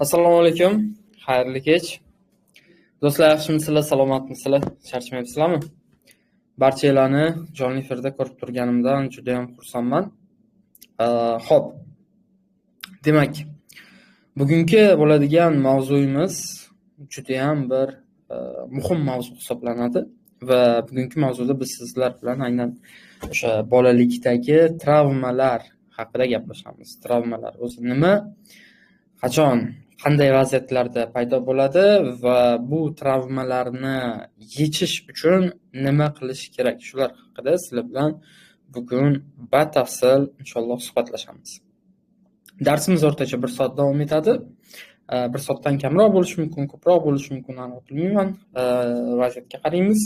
Assalomu alaykum. Xayrli kech. Do'stlar, yaxshimisizlar, salomatmisizlar? Charchamayapsizlarmi? Barchalarni jonli efirda ko'rib turganimdan juda ham xursandman. Xo'p. Demak, bugungi bo'ladigan mavzuyimiz juda ham bir muhim mavzu hisoblanadi va bugungi mavzuda biz sizlar bilan aynan o'sha bolalikdagi travmalar haqida gaplashamiz. Travmalar o'zi nima? Qachon, qanday vaziyatlarda paydo bo'ladi va bu travmalarni yechish uchun nima qilish kerak? Shular haqida sizlar bilan bugun batafsil inshaalloh suhbatlashamiz. Darsimiz o'rtacha 1 soat davom etadi. 1 soatdan kamroq bo'lishi mumkin, ko'proq bo'lishi mumkin, aniq bilmayman. Vaziyatga qaraymiz.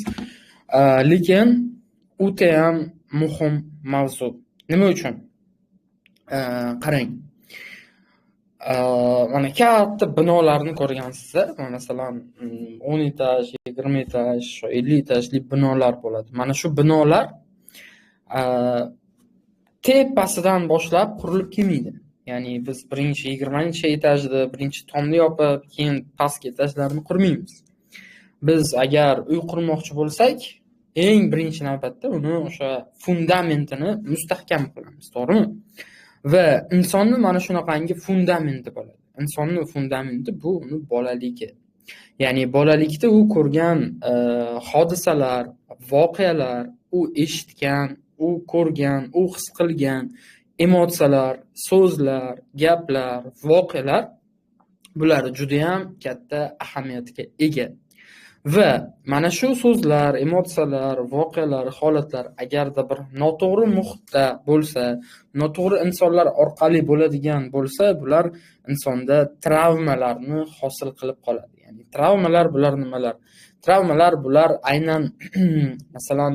Lekin o'ta ham muhim mavzu. Nima uchun? Qarang. Mana katta binolarni ko'rgansizlar. Masalan, 10 etaj, 20 etaj, 50 etajli binolar bo'ladi. Mana shu binolar tepasidan boshlab qurilib kelmaydi. Ya'ni biz birinchi 20-etajda birinchi tomni yopib, keyin pastki etajlarni qurmaymiz. Biz agar uy qurmoqchi bo'lsak, eng birinchi navbatda uni o'sha fundamentini mustahkam qilamiz, to'g'rimi? Va insonni mana shunaqangi fundamenti bo'ladi. Insonning fundamenti bu uni bolaligi. Ya'ni bolalikda u ko'rgan hodisalar, voqealar, u eshitgan, u ko'rgan, u his qilgan emotsiyalar, so'zlar, gaplar, voqealar bular juda ham katta ahamiyatga ega. Va mana shu so'zlar, emotsiyalar, voqealar, holatlar agarda bir noto'g'ri muhitda bo'lsa, noto'g'ri insonlar orqali bo'ladigan bo'lsa, bular insonda travmalarni hosil qilib qoladi. Ya'ni travmalar bular nimalar? Travmalar bular aynan masalan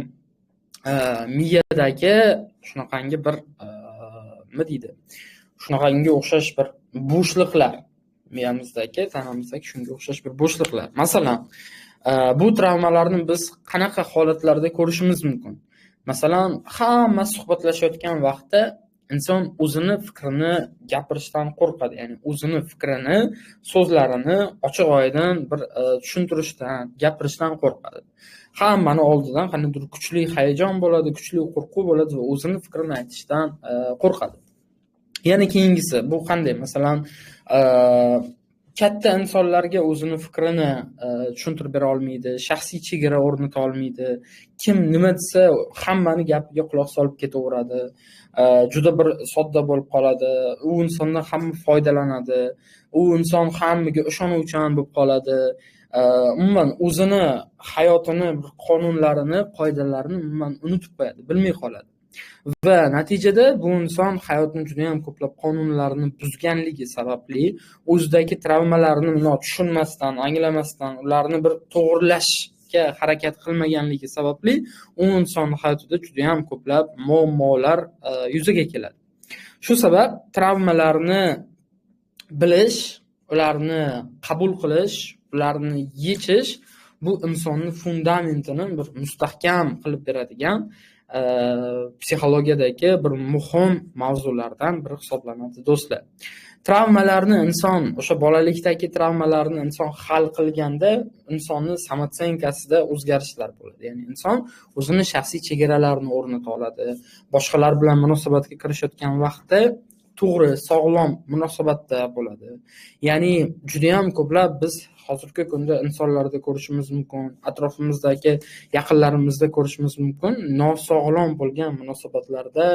miyadagi shunaqangi bir nima deydi? Shunaqangi o'xshash bir bo'shliqlar, miyamizdagi, tanamizdagi shunga o'xshash bir bo'shliqlar. Masalan, bu travmalarni biz qanaqa holatlarda ko'rishimiz mumkin? Masalan, hamma suhbatlashayotgan vaqtda inson o'zini fikrini gapirishdan qo'rqadi. Ya'ni o'zini fikrini, so'zlarini ochiq-oydin bir tushuntirishdan, gapirishdan qo'rqadi. Hammani oldidan qandaydir kuchli hayajon bo'ladi, kuchli qo'rquv bo'ladi va o'zini fikrini aytishdan qo'rqadi. Yana keyingisi bu qanday? Masalan, katta insonlarga o'zini fikrini tushuntirib bera olmaydi, shaxsiy chegara o'rnata olmaydi. Kim nima desa, hammani gapiga quloq solib ketaveradi. Juda bir sodda bo'lib qoladi. U insondan hamma foydalanadi. U inson hammaga ishonuvchan bo'lib qoladi. Umuman o'zini hayotini, qonunlarini, qoidalarini umuman unutib qo'yadi, bilmay qoladi. Va natijada bu inson hayotning juda ham ko'plab qonunlarini buzganligi sababli o'zidagi travmalarni tushunmasdan, anglamasdan, ularni bir to'g'rilashga harakat qilmaganligi sababli u inson hayotida juda ham ko'plab muammolar yuzaga keladi. Shu sabab travmalarni bilish, ularni qabul qilish, ularni yechish bu insonning fundamentini bir mustahkam qilib beradigan psixologiyadagi bir muhim mavzulardan biri hisoblanadi, do'stlar. Travmalarni inson, o'sha bolalikdagi travmalarni inson hal qilganda insonning samotsenkasida o'zgarishlar bo'ladi. Ya'ni inson o'zini shaxsiy chegaralarini o'rnata oladi. Boshqalar bilan munosabatga kirishayotgan vaqtda to'g'ri, sog'lom munosabatda bo'ladi. Ya'ni juda ham ko'plab biz hozirgi kunda insonlarda ko'rishimiz mumkin, atrofimizdagi yaqinlarimizda ko'rishimiz mumkin, nosog'lom bo'lgan munosabatlarda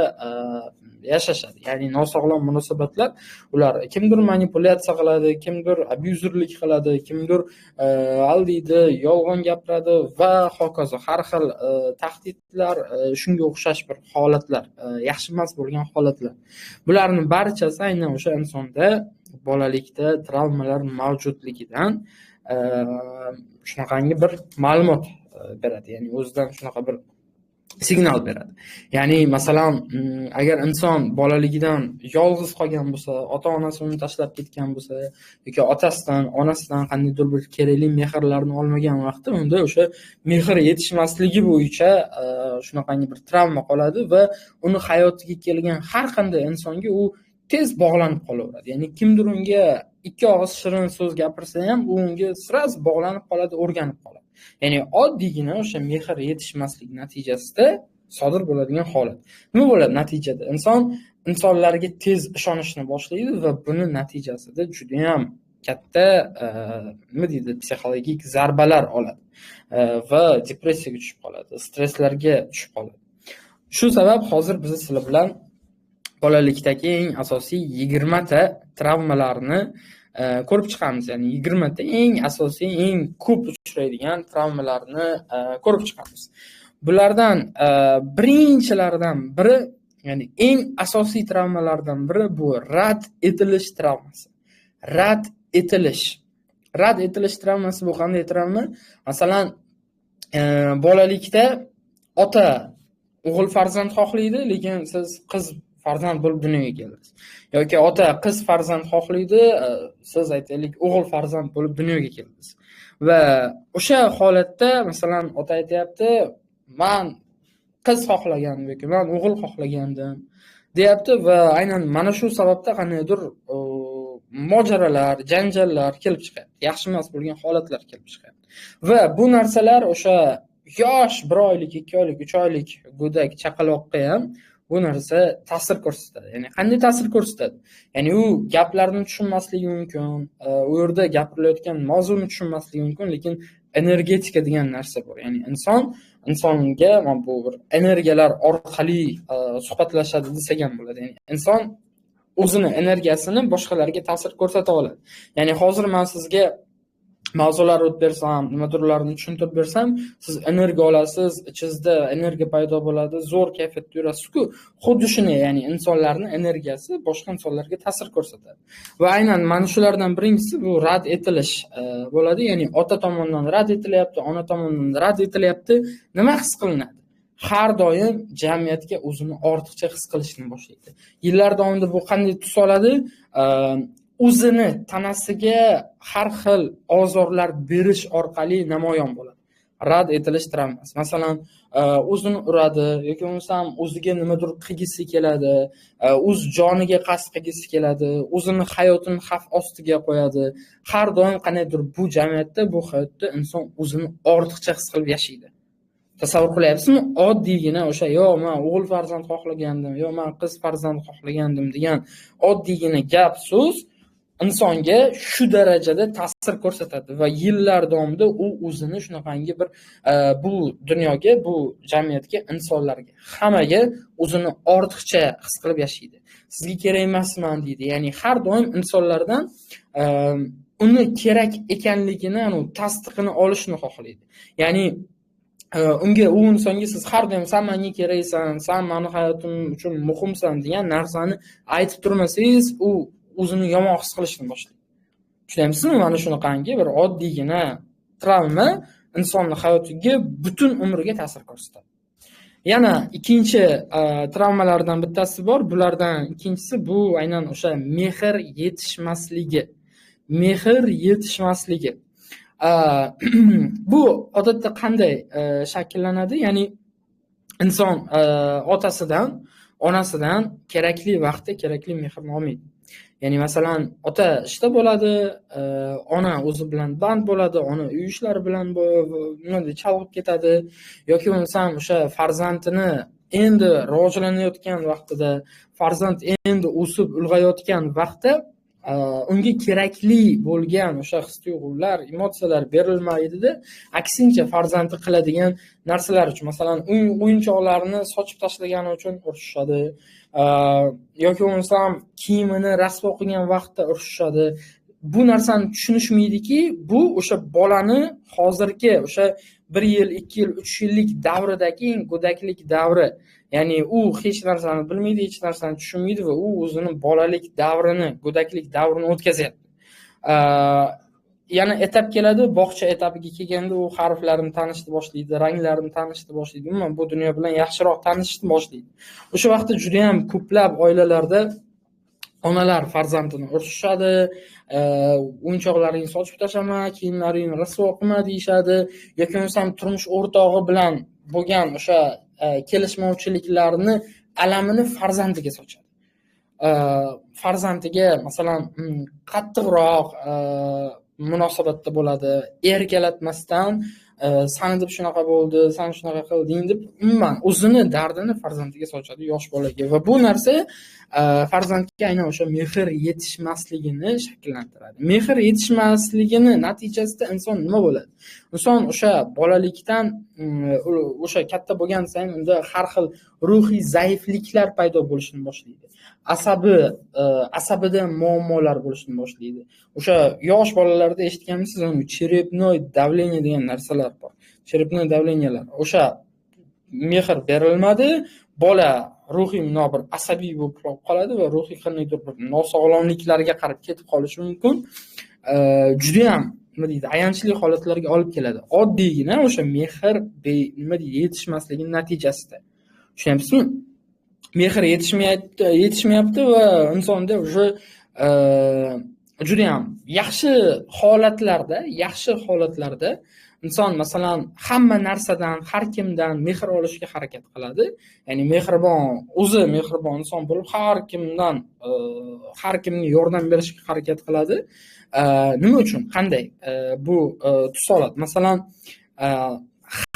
yashashadi. Ya'ni nosog'lom munosabatlar, ular kimdir manipulyatsiya qiladi, kimdir abyuzerlik qiladi, kimdir aldaydi, yolg'on gapiradi va hokazo. Har xil tahdidlar, shunga o'xshash bir holatlar, yaxshi emas bo'lgan holatlar. Bularning barchasi aynan o'sha insonda bolalikda travmalar mavjudligidan shunaqangi bir ma'lumot beradi. Ya'ni o'zidan shunaqa bir signal beradi. Ya'ni masalan, agar inson bolaligidan yolg'iz qolgan bo'lsa, ota-onasi uni tashlab ketgan bo'lsa yoki otasidan, onasidan qandaydir bir kerakli mehrlarni olmagan vaqtda unda o'sha mehr yetishmasligi bo'yicha shunaqangi bir travma qoladi va uni hayotiga kelgan har qanday insonga u tez bog'lanib qolaveradi. Ya'ni kimdir unga ikki og'iz shirin so'z gapirsa ham, u unga sirasi bog'lanib qoladi, o'rganib qoladi. Ya'ni oddiygina o'sha mehr yetishmaslik natijasida sodir bo'ladigan holat. Nima bo'ladi natijada? Insonlarga tez ishonishni boshlaydi va buni natijasida juda ham katta nima deydi, psixologik zarbalar oladi va depressiyaga tushib qoladi, stresslarga tushib qoladi. Shu sabab hozir biz sizlar bilan bolalikdagi eng asosiy 20 ta travmalarni ko'rib chiqamiz. Ya'ni 20 ta eng asosiy, eng ko'p uchraydigan travmalarni ko'rib chiqamiz. Bulardan birinchilaridan biri, ya'ni eng asosiy travmalardan biri bu rad etilish travmasi. Rad etilish travmasi bu qanday travma? Masalan, bolalikda ota o'g'il farzand xohlaydi, lekin siz qiz farzand bo'lib dunyoga keldingiz. Yoki ota qiz farzand xohlaydi, siz aytaylik o'g'il farzand bo'lib dunyoga keldingiz. Va o'sha holatda masalan ota aytayapti, men qiz xohlagandim yoki men o'g'il xohlagandim deyapti va aynan mana shu sababda qandaydir mojarolar, janjallar kelib chiqyapti. Yaxshi emas bo'lgan holatlar kelib chiqyapti. Va bu narsalar o'sha yosh 1 oylik, 2 oylik, 3 oylik go'dak chaqaloqqa ham bu narsa ta'sir ko'rsatadi. Ya'ni qanday ta'sir ko'rsatadi? Ya'ni u gaplarni tushunmasligi mumkin, u yerda gapirilayotgan mavzuni tushunmasligi mumkin, lekin energetika degan narsa bor. Ya'ni insonga bu bir energiyalar orqali suhbatlashadi desak ham bo'ladi. Ya'ni inson o'zini energiyasini boshqalarga ta'sir ko'rsata oladi. Ya'ni hozir men sizga mavzular o'tib bersam, nimadirlarni tushuntirib bersam, siz energiya olasiz, ichingizda energiya paydo bo'ladi, zo'r kayfiyatda yurasiz-ku. Xuddi shuni, ya'ni insonlarning energiyasi boshqa insonlarga ta'sir ko'rsatadi. Va aynan mana shulardan birinchisi bu rad etilish bo'ladi. Ya'ni ota tomonidan rad etilyapti, ona tomonidan rad etilyapti. Nima his qilinadi? Har doim jamiyatga o'zini ortiqcha his qilishni boshlaydi. Yillar davomida bu qanday tus oladi? O'zini tanasiga har xil ozorlar berish orqali namoyon bo'ladi. Rad etilish travmasi. Masalan, o'zini uradi yoki bo'lmasam o'ziga nimadir qilgisi keladi, o'z joniga qasd qilgisi keladi, o'zini hayotini xavf ostiga qo'yadi. Har doim qanaydir bu jamiyatda, bu hayotda inson o'zini ortiqcha his qilib yashaydi. Tasavvur qilyapsizmi? Oddiygina o'sha men o'g'il farzand xohlagandim, men qiz farzand xohlagandim degan oddiygina gap so'z insonga shu darajada ta'sir ko'rsatadi va yillar davomida u o'zini shunaqangi bir bu dunyoga, bu jamiyatga, insonlarga, hammaga o'zini ortiqcha his qilib yashaydi. Sizga kerak emasman deydi. Ya'ni har doim insonlardan uni kerak ekanligini, tasdiqini olishni xohlaydi. Ya'ni u insonga siz har doim sen menga keraksan, sen meni hayotim uchun muhimsan degan narsani aytib turmasangiz, u o'zini yomon his qilishni boshlaydi. Tushunamizmi? Mana shunaqangi bir oddiygina travma insonning hayotiga butun umriga ta'sir ko'rsatadi. Yana ikkinchi travmalardan bittasi bor. Bulardan ikkinchisi bu aynan o'sha mehr yetishmasligi. Mehr yetishmasligi. Bu odatda qanday shakllanadi? Ya'ni inson otasidan, onasidan kerakli vaqtda kerakli mehrni olmaydi. Ya'ni masalan, ota ishda bo'ladi, ona o'zi bilan band bo'ladi, ona uy ishlari bilan chalg'ib ketadi, yoki bo'lmasam o'sha farzandini endi rivojlanayotgan vaqtida, farzand endi o'sib ulg'ayotgan vaqtda unga kerakli bo'lgan o'sha his-tuyg'ular, emotsiyalar berilmaydi-da, aksincha farzandi qiladigan narsalar uchun, masalan, o'yinchoqlarni sochib tashlagani uchun urishadi, yoki bo'lmasam kiyimini rasvo qilgan vaqtda urishadi. Bu narsani tushunishmaydiki, bu o'sha bolani hozirgi o'sha 1 yil, 2 yil, 3 yillik davridagi go'daklik davri. Ya'ni u hech narsani bilmaydi, hech narsani tushunmaydi va u o'zini bolalik davrini, go'daklik davrini o'tkazyapti. Yana etap keladi, bog'cha etapiga kelganda u harflarni tanishni boshlaydi, ranglarni tanishni boshlaydi, umuman bu dunyo bilan yaxshiroq tanishni boshlaydi. O'sha vaqtda juda ham ko'plab oilalarda onalar farzandini urishadi, o'yinchoqlaringni sochib tashlama, kiyimlaringni rasvo qilma deyishadi, yoki bo'lmasam turmush o'rtog'i bilan bo'lgan o'sha kelishmovchiliklarni alamini farzandiga sochadi. farzandiga masalan qattiqroq munosabatda bo'ladi, erkalatmasdan sani deb shunaqa bo'ldi, san shunaqa qilding deb umuman o'zini dardini farzandiga sochadi, yosh bolaga, va bu narsa farzandga aynan o'sha mehr yetishmasligini shakllantiradi. Mehr yetishmasligini natijasida inson nima bo'ladi? Inson o'sha bolalikdan o'sha katta bo'lgan sayin unda har xil ruhiy zaifliklar paydo bo'lishni boshlaydi. Asabida muammolar bo'lishni boshlaydi. O'sha yosh bolalarda eshitganmisiz, cherepnoy davleniya degan narsalar bor. Cherepnoy davleniyalar. O'sha mehr berilmadi, bola ruhiy bir asabiy bo'lib qoladi va ruhiy qandaydir bir nosog'lomliklarga qarab ketib qolishi mumkin. Juda ham nima deydi, ayanchli holatlarga olib keladi. Oddiygina o'sha mehr nima deydi, yetishmasligining natijasida. Tushunyapsizmi? Mehr yetishmayapti va insonda o'sha juda ham yaxshi holatlarda inson masalan hamma narsadan, har kimdan mehr olishga harakat qiladi. Ya'ni o'zi mehribon inson bo'lib, har kimga yordam berishga harakat qiladi. Nima uchun? Qanday? Bu tus oladi. Masalan,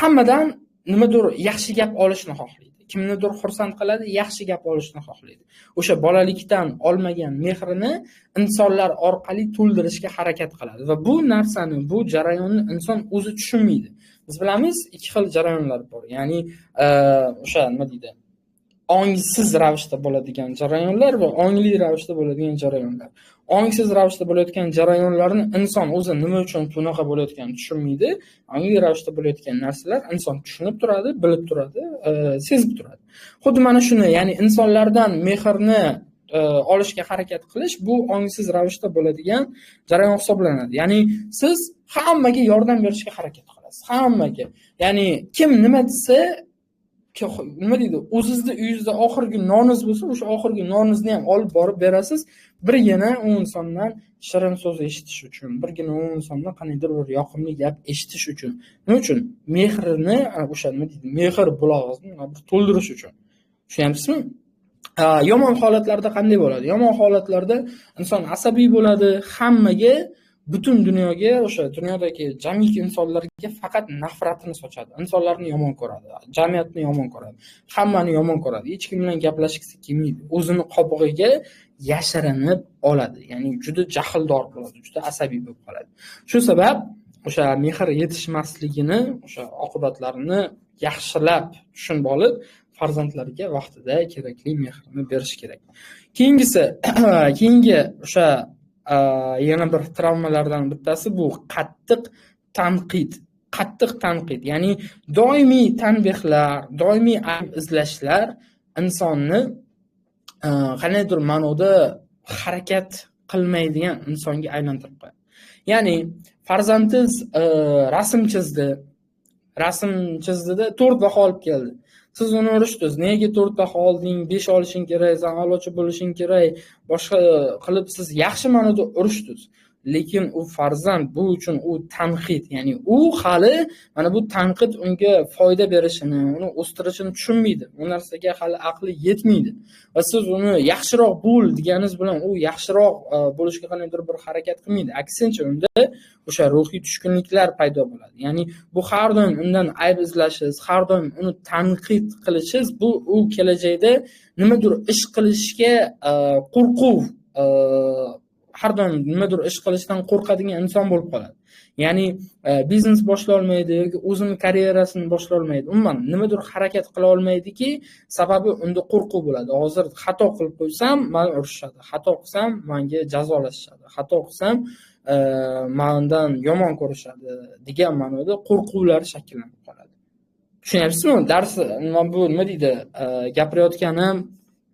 hammadan nimadir yaxshi gap olishni xohlaydi. Kimnidir xursand qiladi, yaxshi gap olishni xohlaydi. O'sha bolalikdan olmagan mehrini insonlar orqali to'ldirishga harakat qiladi va bu narsani, bu jarayonni inson o'zi tushunmaydi. Biz bilamiz, ikki xil jarayonlar bor. Ya'ni o'sha nima deydi? Ongsiz ravishda bo'ladigan jarayonlar va ongli ravishda bo'ladigan jarayonlar. Ongsiz ravishda bo'layotgan jarayonlarni inson o'zi nima uchun bunaqa bo'layotganini tushunmaydi. Ongli ravishda bo'layotgan narsalar inson tushunib turadi, bilib turadi, sezib turadi. Xuddi mana shuni, ya'ni insonlardan mehrni olishga harakat qilish bu ongsiz ravishda bo'ladigan jarayon hisoblanadi. Ya'ni siz hammaga yordam berishga harakat qilasiz. Hammaga. Ya'ni kim nima desa, nima deydi, o'zingizning uyingizda oxirgi noningiz bo'lsa, o'sha oxirgi noningizni ham olib borib berasiz, birgina u insondan shirin so'z eshitish uchun, birgina u insondan qaniydir bir yoqimli gap eshitish uchun. Nima uchun? Mehrini, o'sha nima deydi, mehr bulog'ini bir to'ldirish uchun. Tushunyapsizmi? Yomon holatlarda qanday bo'ladi? Yomon holatlarda inson asabiy bo'ladi, hammaga, butun dunyoga, o'sha dunyodagi jamiki insonlarga faqat nafratini sochadi. Insonlarni yomon ko'radi, jamiyatni yomon ko'radi, hammani yomon ko'radi. Hech kim bilan gaplashgisi kelmaydi. O'zini qobig'iga yashirinib oladi. Ya'ni juda jahldor bo'ladi, juda asabiy bo'lib qoladi. Shu sabab o'sha mehr yetishmasligini, o'sha oqibatlarini yaxshilab tushunib olib, farzandlarga vaqtida kerakli mehrni berish kerak. Keyingi o'sha yana bir travmalardan bittasi bu qattiq tanqid. Ya'ni doimiy tanbehlar, doimiy ayb izlashlar insonni qanaydir ma'noda harakat qilmaydigan insonga aylantirib qo'yadi. Ya'ni farzandingiz rasm chizdida 4 baho olib keldi. Siz uni urishdingiz. Nega 4 baho olding? 5 olishing kerak, sen a'lochi bo'lishing kerak. Boshqa qilib siz yaxshi ma'noda urishdingiz. Lekin u farzand bu uchun u tanqid, ya'ni u hali mana bu tanqid unga foyda berishini, uni o'stirishini tushunmaydi. Bu narsaga hali aqli yetmaydi. Va siz uni yaxshiroq bo'l deganingiz bilan u yaxshiroq bo'lishga qaniydir bir harakat qilmaydi. Aksincha unda o'sha ruhiy tushkunliklar paydo bo'ladi. Ya'ni bu har doim undan ayb izlashingiz, har doim uni tanqid qilishingiz, bu u kelajakda nimadir ish qilishga qo'rquv, har doim nimadir ish qilishdan qo'rqadigan inson bo'lib qoladi. Ya'ni biznes boshlay olmaydi yoki o'zini karyerasini boshlay olmaydi. Umuman nimadir harakat qila olmaydiki, sababi unda qo'rquv bo'ladi. Hozir xato qilib qo'ysam, meni urishadi. Xato qilsam, menga jazolashadi. Xato qilsam, mendan yomon ko'rishadi degan ma'noda qo'rquvlar shakllanib qoladi. Tushunyapsizmi? Dars bu nima deydi? Gapirayotganim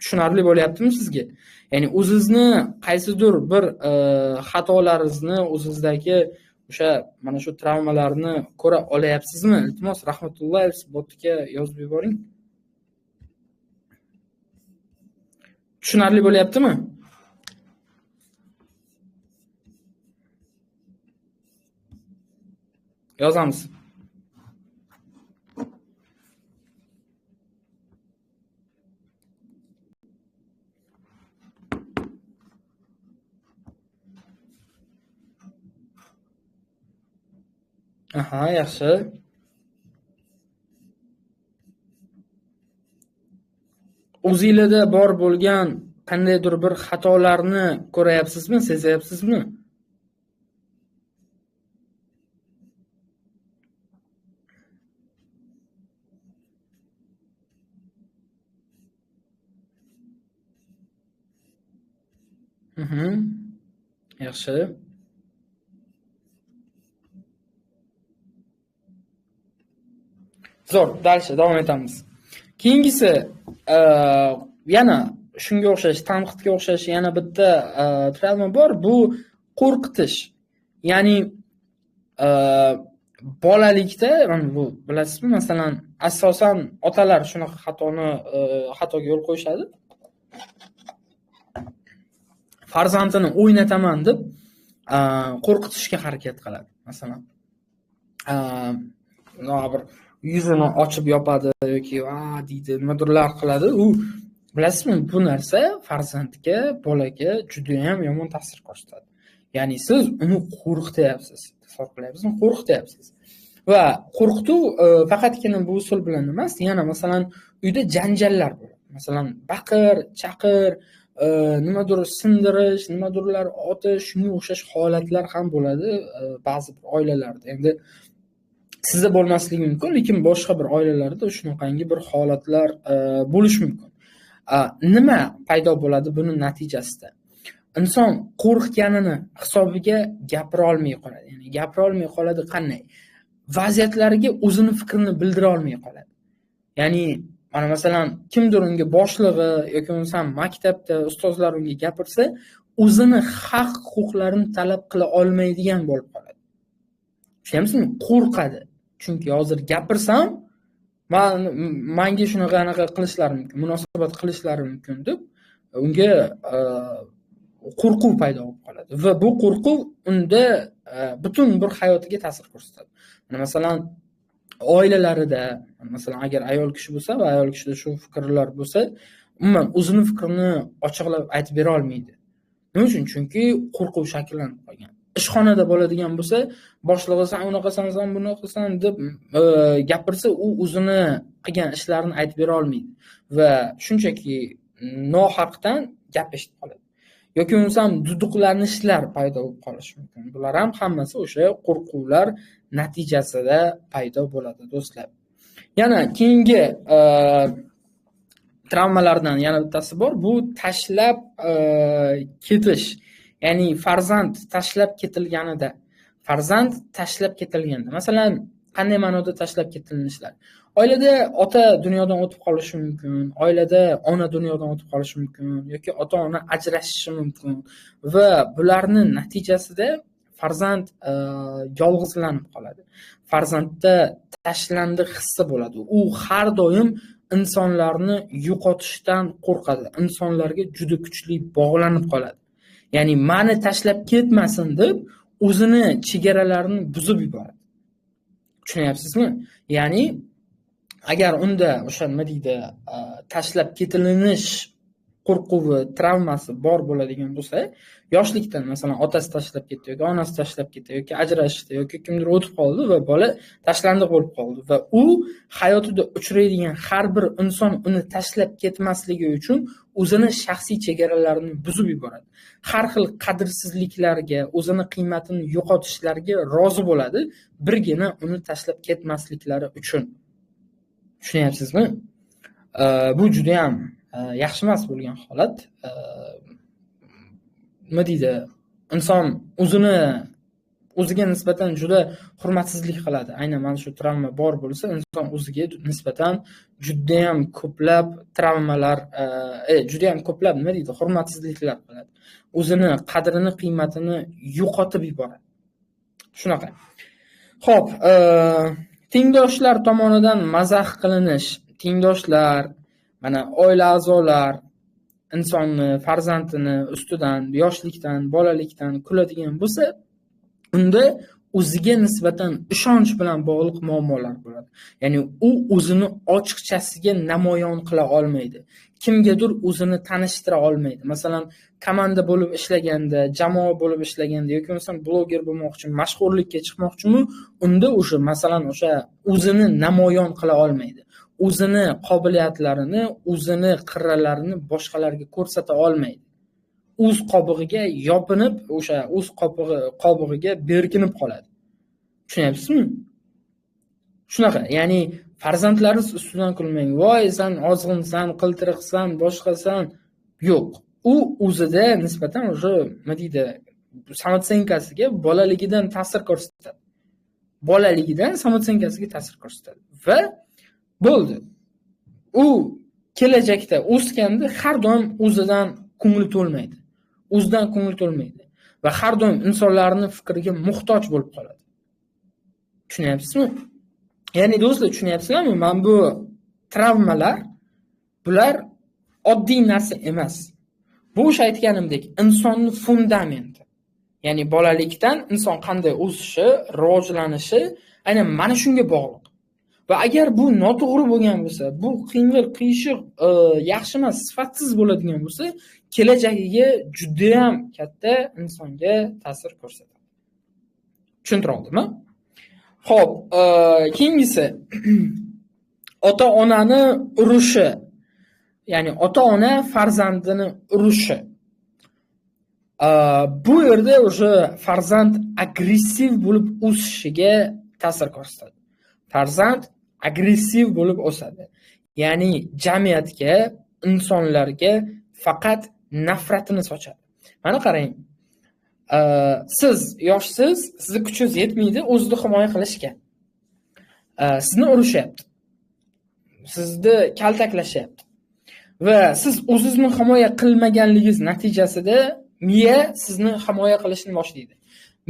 tushunarli bo'lyaptimi sizga? Ya'ni o'zingizni qaysidir bir xatolaringizni, o'zingizdagi o'sha mana shu travmalarni ko'ra olayapsizmi? Iltimos rahmatulloh botga yozib yuboring. Tushunarli bo'lyaptimi? Yozamiz. Aha, yaxshi. O'zingizda bor bo'lgan qandaydir bir xatolarni ko'ryapsizmi, sezayapsizmi? Mhm. Yaxshi. Zo'r, dальше davom etamiz. Keyingisi e, yana shunga o'xshash, tanqidga o'xshash yana bitta travma bor. Bu qo'rqitish. Ya'ni e, bolalikda, mana bu bilasizmi, masalan, asosan otalar shunaqa xatoga yo'l qo'yishadi. Farzandini o'ynataman deb qo'rqitishga harakat qiladi. Masalan, bir yuzini ochib yopadi yoki deydi, nimadirlar qiladi. U bilasizmi, bu narsa farzandga, bolaga juda ham yomon ta'sir ko'rsatadi. Ya'ni siz uni qo'rqityapsiz. Tasavvur qilyapsizmi? Qo'rqityapsiz. Va qo'rqituv faqatgina bu usul bilan emas, yana masalan uyda janjallar bo'ladi. Masalan, baqir, chaqir, nimadir sindirish, nimadirlar otish, shunga o'xshash holatlar ham bo'ladi ba'zi bir oilalarda. Endi sizda bo'lmasligi mumkin, lekin boshqa bir oilalarda shunaqangi bir holatlar bo'lishi mumkin. Nima paydo bo'ladi buni natijasida? Inson qo'rqganini hisobiga gapira olmay qoladi. Ya'ni gapira olmay qoladi qanday? Vaziyatlarga o'zini fikrini bildira olmay qoladi. Ya'ni mana masalan, kimdir unga boshlig'i yoki bo'lmasam maktabda ustozlar unga gapirsa, o'zini haq-huquqlarini talab qila olmaydigan bo'lib qoladi. Tushunyapsizmi? Qo'rqadi. Chunki hozir gapirsam, menga shunaqa qilishlari mumkin, munosabat qilishlari mumkin deb unga qo'rquv paydo bo'lib qoladi va bu qo'rquv unda butun bir hayotiga ta'sir ko'rsatadi. Masalan, oilalarida, masalan, agar ayol kishi bo'lsa va ayol kishida shu fikrlar bo'lsa, umuman o'zini fikrini ochiqlab aytib bera olmaydi. Nima uchun? Chunki qo'rquv shakllanib qolgan. Ishxonada bo'ladigan bo'lsa, boshlig'i sen unaqasan, sen bunaqasan deb gapirsa, u o'zini qilgan ishlarini aytib bera olmaydi va shunchaki nohaqdan gap eshitib qoladi. Yoki bo'lmasam duduqlanishlar paydo bo'lib qolishi mumkin. Bular ham hammasi o'sha qo'rquvlar natijasida paydo bo'ladi, do'stlar. Yana keyingi travmalardan yana bittasi bor. Bu tashlab ketish. Ya'ni farzand tashlab ketilganda. Masalan, qanday ma'noda tashlab ketilishlar? Oilada ota dunyodan o'tib qolishi mumkin, oilada ona dunyodan o'tib qolishi mumkin yoki ota-ona ajrashishi mumkin va bularni natijasida farzand yolg'izlanib qoladi. Farzandda tashlandi hissi bo'ladi. U har doim insonlarni yo'qotishdan qo'rqadi. Insonlarga juda kuchli bog'lanib qoladi. Ya'ni meni tashlab ketmasin deb o'zini chegaralarini buzib yuboradi. Tushunyapsizmi? Ya'ni agar unda o'sha nima deydi, tashlab ketilinish qo'rquvi, travmasi bor bo'ladigan bo'lsa, yoshlikdan masalan otasi tashlab ketdi yoki onasi tashlab ketdi yoki ajrashdi yoki kimdir o'tib qoldi va bola tashlandiq bo'lib qoldi va u hayotida uchraydigan har bir inson uni tashlab ketmasligi uchun o'zini shaxsiy chegaralarini buzib yuboradi. Har xil qadrsizliklarga, o'zini qiymatini yo'qotishlarga rozi bo'ladi, birgina uni tashlab ketmasliklari uchun. Tushunyapsizmi? Bu juda ham yaxshi emas bo'lgan holat. Nima deydi? Inson o'ziga nisbatan juda hurmatsizlik qiladi. Aynan mana shu travma bor bo'lsa, inson o'ziga nisbatan juda ham ko'plab travmalar, juda ham ko'plab nima deydi? Hurmatsizliklar qiladi. O'zini qadrini, qiymatini yo'qotib yuboradi. Shunaqa. Xo'p, tengdoshlar tomonidan mazax qilinish, tengdoshlar, mana oila a'zolar insonni, farzandini ustidan, yoshlikdan, bolalikdan kuladigan bo'lsa, unda o'ziga nisbatan ishonch bilan bog'liq muammolar bo'ladi. Ya'ni u o'zini ochiqchasiga namoyon qila olmaydi. Kimgadir o'zini tanishtira olmaydi. Masalan, komanda bo'lib ishlaganda, jamoa bo'lib ishlaganda yoki masalan bloger bo'lmoqchi, mashhurlikka chiqmoqchimi, unda o'sha o'zini namoyon qila olmaydi. O'zini qobiliyatlarini, o'zini qirralarini boshqalarga ko'rsata olmaydi. O'z qobig'iga yopinib, o'sha o'z qobig'iga berkinib qoladi. Tushunyapsizmi? Shunaqa, ya'ni farzandlaringiz ustidan kulmang. Voy, sen ozg'insan, qiltiriqsan, boshqasan. Yo'q. U o'zida nisbatan o'sha nima deydi, samotsenkasiga bolaligidan ta'sir ko'rsatadi. Bolaligidan samotsenkasiga ta'sir ko'rsatadi. Va bo'ldi. U kelajakda o'sganda har doim o'zidan ko'ngli to'lmaydi. O'zidan ko'ngli to'lmaydi va har doim insonlarning fikriga muhtoj bo'lib qoladi. Tushunyapsizmi? Ya'ni do'stlar, tushunyapsizlarmi? Men bu travmalar bular oddiy narsa emas. Bu o'sha aytganimdek, insonning fundamenti. Ya'ni bolalikdan inson qanday o'sishi, rivojlanishi aynan mana shunga bog'liq. Va agar bu noto'g'ri bo'lgan bo'lsa, bu qing'ir, qiyshiq, yaxshi emas, sifatsiz bo'ladigan bo'lsa, kelajagiga juda ham katta insonga ta'sir ko'rsatadi. Tushuntira oldimmi? Xo'p, keyingisi ota-onani urushi. Ya'ni ota-ona farzandini urushi. Bu yerda o'sha farzand agressiv bo'lib o'sishiga ta'sir ko'rsatadi. Farzand agressiv bo'lib o'sadi. Ya'ni jamiyatga, insonlarga faqat nafratini sochadi. Mana qarang. Siz yoshsiz, sizni kuchingiz yetmaydi o'zni himoya qilishga. Sizni urushyapti. Sizni kaltaklashyapti. Va siz o'zingizni himoya qilmaganligingiz natijasida miya sizni himoya qilishni boshlaydi.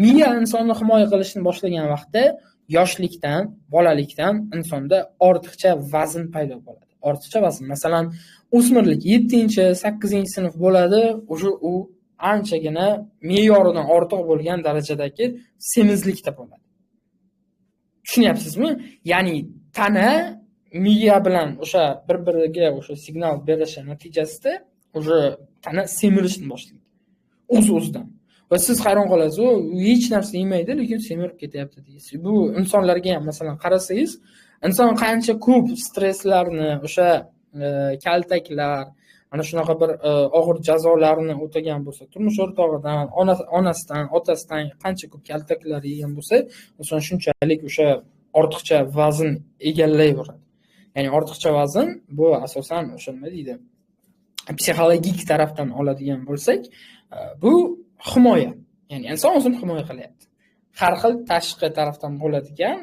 Miya insonni himoya qilishni boshlagan vaqtda yoshlikdan, bolalikdan insonda ortiqcha vazn paydo bo'ladi. Ortiqcha vazn, masalan, o'smirlik 7-8-sinf bo'ladi, o'sha u anchagina me'yoridan ortiq bo'lgan darajadagi semizlikda bo'ladi. Tushunyapsizmi? Ya'ni tana miya bilan o'sha bir-biriga o'sha signal berishi natijasida o'sha tana semirishni boshlaydi. O'z-o'zidan. Va siz hayron qolasiz, u hech narsa yemaydi, lekin semirib ketyapti deysiz. Bu insonlarga ham masalan qarasangiz, inson qancha ko'p stresslarni, o'sha kaltaklar, ana shunaqa bir og'ir jazolarni o'tagan bo'lsa, turmush o'rtog'idan, onasidan, otasidan qancha ko'p kaltaklar yegan bo'lsa, inson shunchalik o'sha ortiqcha vazn egallayveradi. Ya'ni ortiqcha vazn bu asosan o'sha nima deydi? Psixologik tarafdan oladigan bo'lsak, bu himoya. Ya'ni inson o'zini himoya qilyapti. Har xil tashqi tarafdan bo'ladigan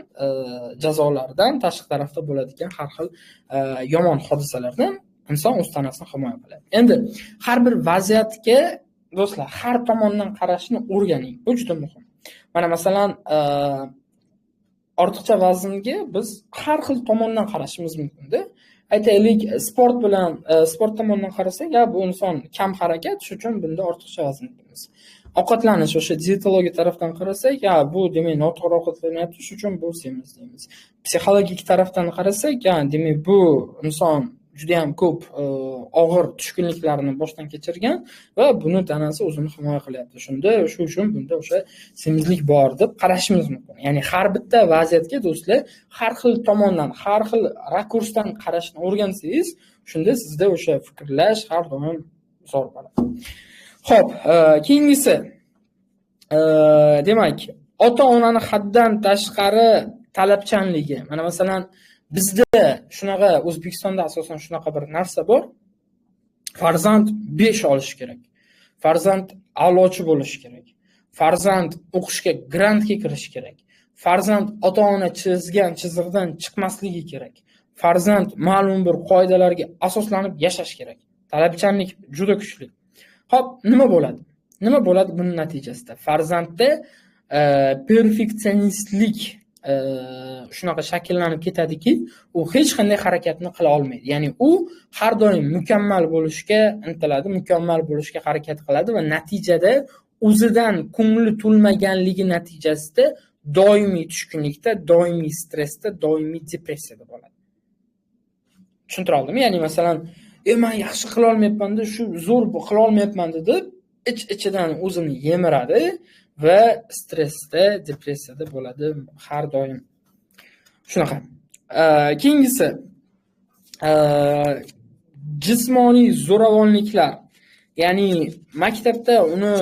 jazolardan, tashqi tarafda bo'ladigan har xil yomon hodisalardan inson o'z tanasini himoya qilyapti. Endi har bir vaziyatga do'stlar, har tomondan qarashni o'rganing. Bu juda muhim. Mana masalan, ortiqcha vaznga biz har xil tomondan qarashimiz mumkin-da. Aytaylik, sport tomonidan qarasak, bu inson kam harakat, shuning uchun bunda ortiqcha vazn deymiz. Ovqatlanish, o'sha dietologiya tarafdan qarasak, bu demak noto'g'ri ovqatlanyapti, shuning uchun bu semiz deymiz. Psixologik tarafdan qarasak, demak bu inson juda ham ko'p og'ir tushkunliklarni boshdan kechirgan va buni tanasi o'zini himoya qilyapti. Shunda shu uchun bunda o'sha semizlik bor deb qarashimiz mumkin. Ya'ni har bitta vaziyatga do'stlar har xil tomondan, har xil rakursdan qarashni o'rgansangiz, shunda sizda o'sha fikrlash har doim zo'r bo'ladi. Xo'p, keyingisi demak, ota-onani haddan tashqari talabchanligi. Mana masalan, bizda shunaqa O'zbekistonda asosan shunaqa bir narsa bor. Farzand 5 olish kerak. Farzand a'lochi bo'lishi kerak. Farzand o'qishga grantga kirish kerak. Farzand ota-ona chizgan chiziqdan chiqmasligi kerak. Farzand ma'lum bir qoidalarga asoslanib yashash kerak. Talabchanlik juda kuchli. Xo'p, nima bo'ladi? Nima bo'ladi buning natijasida? Farzandda perfeksionistlik shunaqa shakllanib ketadiki, u hech qanday harakatni qila olmaydi. Ya'ni u har doim mukammal bo'lishga intiladi, mukammal bo'lishga harakat qiladi va natijada o'zidan ko'ngli to'lmaganligi natijasida doimiy tushkunlikda, doimiy stressda, doimiy depressiyada bo'ladi. Tushuntira oldimmi? Ya'ni masalan, men yaxshi qila olmayapman-da, shu zo'r qila olmayapman deb ichidan o'zini yemiradi va stressda, depressiyada bo'ladi har doim. Shunaqa. Keyingisi jismoniy zo'ravonliklar. Ya'ni maktabda uni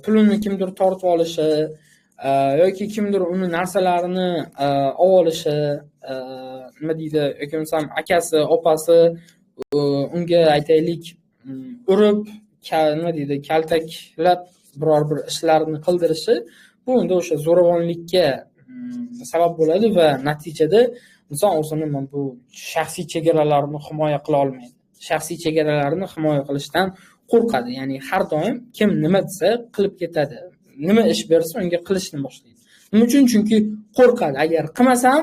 pulini kimdir tortib olishi yoki kimdir uni narsalarini olib olishi, nima deydi, yoki bo'lmasam akasi, opasi unga aytaylik urib, nima deydi, kaltaklab biror bir ishlarni qildirishi, bu unda o'sha zo'ravonlikka sabab bo'ladi va natijada inson o'zini bu shaxsiy chegaralarini himoya qila olmaydi. Shaxsiy chegaralarini himoya qilishdan qo'rqadi. Ya'ni har doim kim nima desa qilib ketadi. Nima ish bersa unga qilishni boshlaydi. Nima uchun? Chunki qo'rqadi. Agar qilmasam,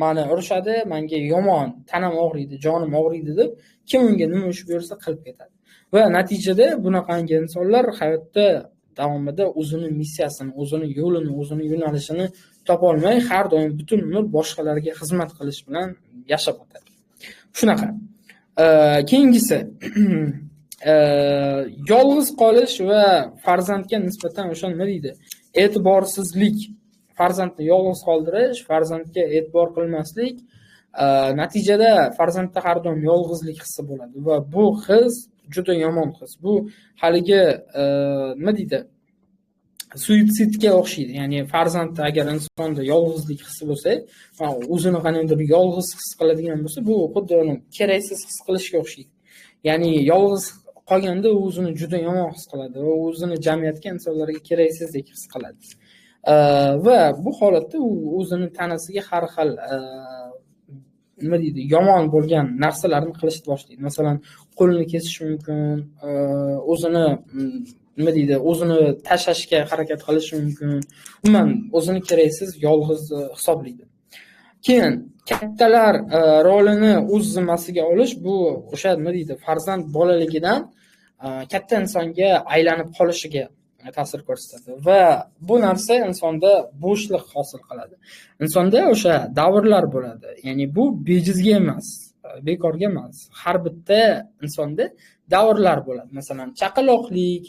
meni urishadi, menga yomon, tanam og'riydi, jonim og'riydi deb kim unga nima ish buyursa qilib ketadi. Va natijada bunaqangi insonlar hayotda davomida o'zini missiyasini, o'zini yo'lini, o'zini yo'nalishini topa olmay, har doim butun umr boshqalarga xizmat qilish bilan yashab o'tadi. Shunaqa. Keyingisi yolg'iz qolish va farzandga nisbatan o'sha nima deydi? E'tiborsizlik. Farzandni yolg'iz qoldirish, farzandga e'tibor qilmaslik, natijada farzandda har doim yolg'izlik hissi bo'ladi va bu his juda yomon his. Bu haligi nima deydi? Suitsidga o'xshaydi. Ya'ni farzandda agar insonda yolg'izlik hissi bo'lsa, o'zini qaniydir yolg'iz his qiladigan bo'lsa, bu xuddi uni keraksiz his qilishga o'xshaydi. Ya'ni yolg'iz qolganda o'zini juda yomon his qiladi va o'zini jamiyatga, insonlarga keraksizdek his qiladi. Va bu holatda u o'zini tanasiga har xil nima deydi, yomon bo'lgan narsalarni qilishni boshlaydi. Masalan, qo'lini kesish mumkin, o'zini nima deydi, o'zini tashlashga harakat qilish mumkin. Umuman o'zini keraksiz, yolg'iz hisoblaydi. Keyin kattalar rolini o'z zimmasiga olish, bu o'sha nima deydi, farzand bolaligidan katta insonga aylanib qolishiga ta'sir ko'rsatadi va bu narsa insonda bo'shliq hosil qiladi. Insonda o'sha davrlar bo'ladi. Ya'ni bu bejizga emas, bekorga emas. Har bitta insonda davrlar bo'ladi. Masalan, chaqaloqlik,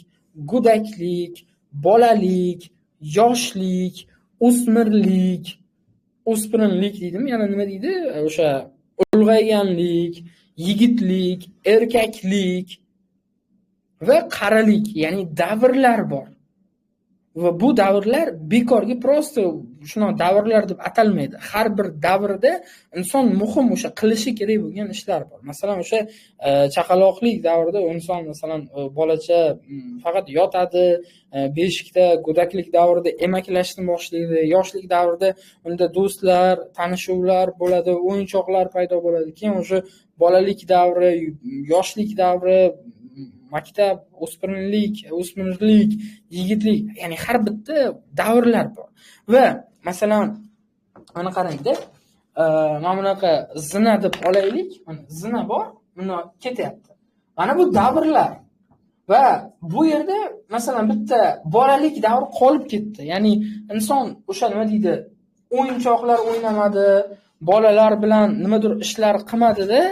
go'daklik, bolalik, yoshlik, o'smirlik, o'spirinlik deydimi? Yana nima deydi? O'sha ulg'ayganlik, yigitlik, erkaklik va qarilik, ya'ni davrlar bor. Va bu davrlar bekorga prosta shuna davrlar deb atalmaydi. Har bir davrda inson muhim o'sha qilishi kerak bo'lgan ishlar bor. Masalan, o'sha chaqaloqlik davrida inson masalan bolacha faqat yotadi, beshikda, go'daklik davrida emaklashni boshlaydi, yoshlik davrida unda do'stlar, tanishuvlar bo'ladi, o'yinchoqlar paydo bo'ladi. Keyin o'sha bolalik davri, yoshlik davri, maktab, o'smirlik, yigitlik, ya'ni har bitta davrlar bor. Va masalan, mana qarangda, mana bunaqa zina deb olaylik, mana zina bor, buni ketyapti. Mana bu davrlar. Va bu yerda masalan bitta bolalik davri qolib ketdi. Ya'ni inson o'sha nima deydi, o'yinchoqlar o'ynamadi, bolalar bilan nimadir ishlar qilmadi-da,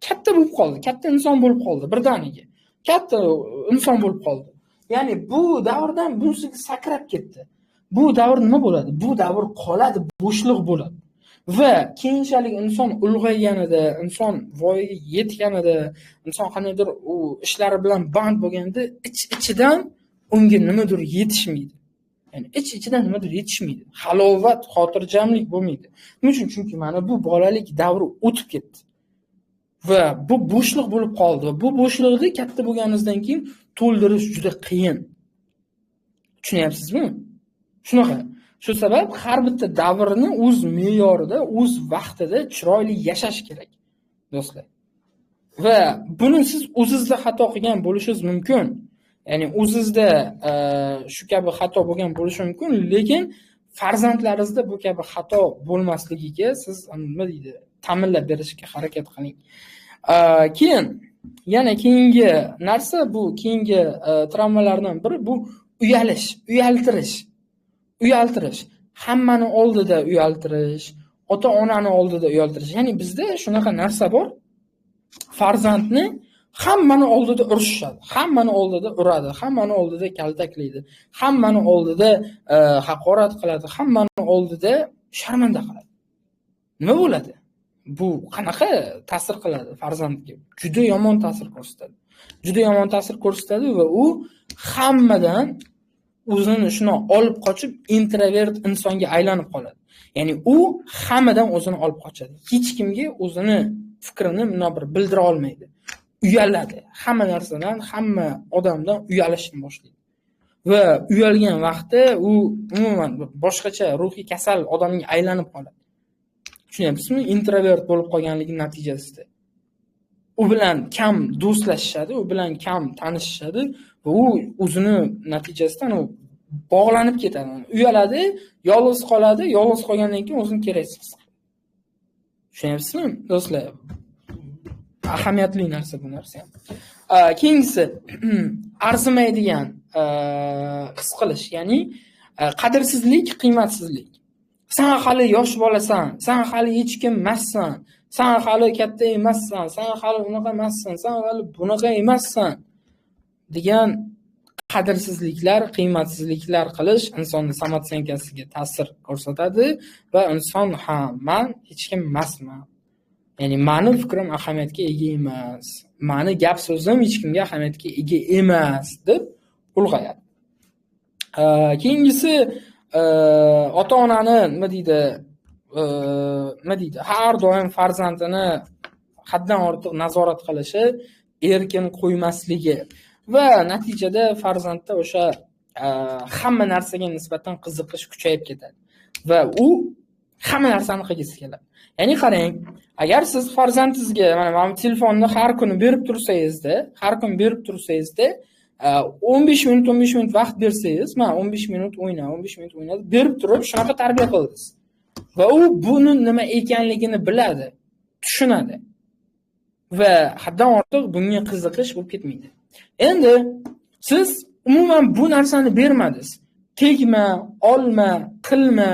katta bo'lib qoldi, katta inson bo'lib qoldi birdaniga. Katta inson bo'lib qoldi. Ya'ni bu davrdan bunisiga sakrab ketdi. Bu davr nima bo'ladi? Bu davr qoladi, bo'shliq bo'ladi. Va keyinchalik inson ulg'ayganida, inson voyaga yetganida, inson qanaqadir u ishlari bilan band bo'lganda ichidan unga nimadir yetishmaydi. Ya'ni ichidan nimadir yetishmaydi. Halovat, xotirjamlik bo'lmaydi. Nima uchun? Chunki mana bu bolalik davri o'tib ketdi. Va bu bo'shliq bo'lib qoldi. Bu bo'shliqni katta bo'lganingizdan keyin to'ldirish juda qiyin. Tushunyapsizmi? Shunaqa. Shu sabab har bitta davrni o'z me'yorida, o'z vaqtida chiroyli yashash kerak, do'stlar. Va buni siz o'zingizda xato qilgan bo'lishingiz mumkin. Ya'ni o'zingizda shu kabi xato bo'lgan bo'lishi mumkin, lekin farzandlaringizda bu kabi xato bo'lmasligiga siz nima deydi, ta'minlab berishga harakat qiling. Keyin yana keyingi narsa, bu keyingi travmalardan biri bu uyalish, uyaltirish. uyaltirish, hammani oldida uyaltirish, ota-onani oldida uyaltirish. Ya'ni bizda shunaqa narsa bor. Farzandni hammani oldida urishadi, hammani oldida uradi, hammani oldida kaltaklaydi, hammani oldida haqorat qiladi, hammani oldida sharmanda qiladi. Nima bo'ladi? Bu qanaqa ta'sir qiladi farzandga? Juda yomon ta'sir ko'rsatadi. Juda yomon ta'sir ko'rsatadi va u hammadan o'zini shuni olib qochib introvert insonga aylanib qoladi. Ya'ni u hammadan o'zini olib qochadi. Hech kimga o'zini fikrini bir bildira olmaydi. Uyaladi. Hamma narsadan, hamma odamdan uyalishni boshlaydi. Va uyalgan vaqtda u umuman boshqacha ruhiy kasal odamga aylanib qoladi. Tushunyapsizmi? Introvert bo'lib qolganligi natijasida. U bilan kam do'stlashishadi, u bilan kam tanishishadi va u o'zini natijasida bog'lanib ketadi. Uyaladi, yolg'iz qoladi, yolg'iz qolgandan keyin o'zini keraksiz. Tushunyapsizmi? Do'stlar, ahamiyatli narsa bu narsa ham. Keyingisi arzimaydigan his qilish, ya'ni qadrsizlik, qiymatsizlik. Sen hali yosh bolasan, sen hali hech kim emassan, sen hali katta emassan, sen hali unaqa emassan, sen hali bunaqa emassan degan qadrsizliklar, qiymatsizliklar qilish insonning samotsenkasiga ta'sir ko'rsatadi va inson men hech kim emasman. Ya'ni meni fikrim ahamiyatga ega emas, meni gap so'zim hech kimga ahamiyatga ega emas deb ulg'ayadi. Keyingisi ota-onani nima deydi, har doim farzandini haddan ortiq nazorat qilishi, erkin qo'ymasligi va natijada farzandda o'sha hamma narsaga nisbatan qiziqish kuchayib ketadi va u hamma narsani qilgisi keladi. Ya'ni qarang, agar siz farzandingizga mana telefonni har kuni berib tursangizda, 15 minut vaqt bersangiz, 15 minut o'yna, 15 minut o'yna berib turib shunaqa tarbiya qildingiz. Va u buni nima ekanligini biladi, tushunadi. Va haddan ortiq bunga qiziqish bo'lib ketmaydi. Endi siz umuman bu narsani bermadingiz. Tegma, olma, qilma,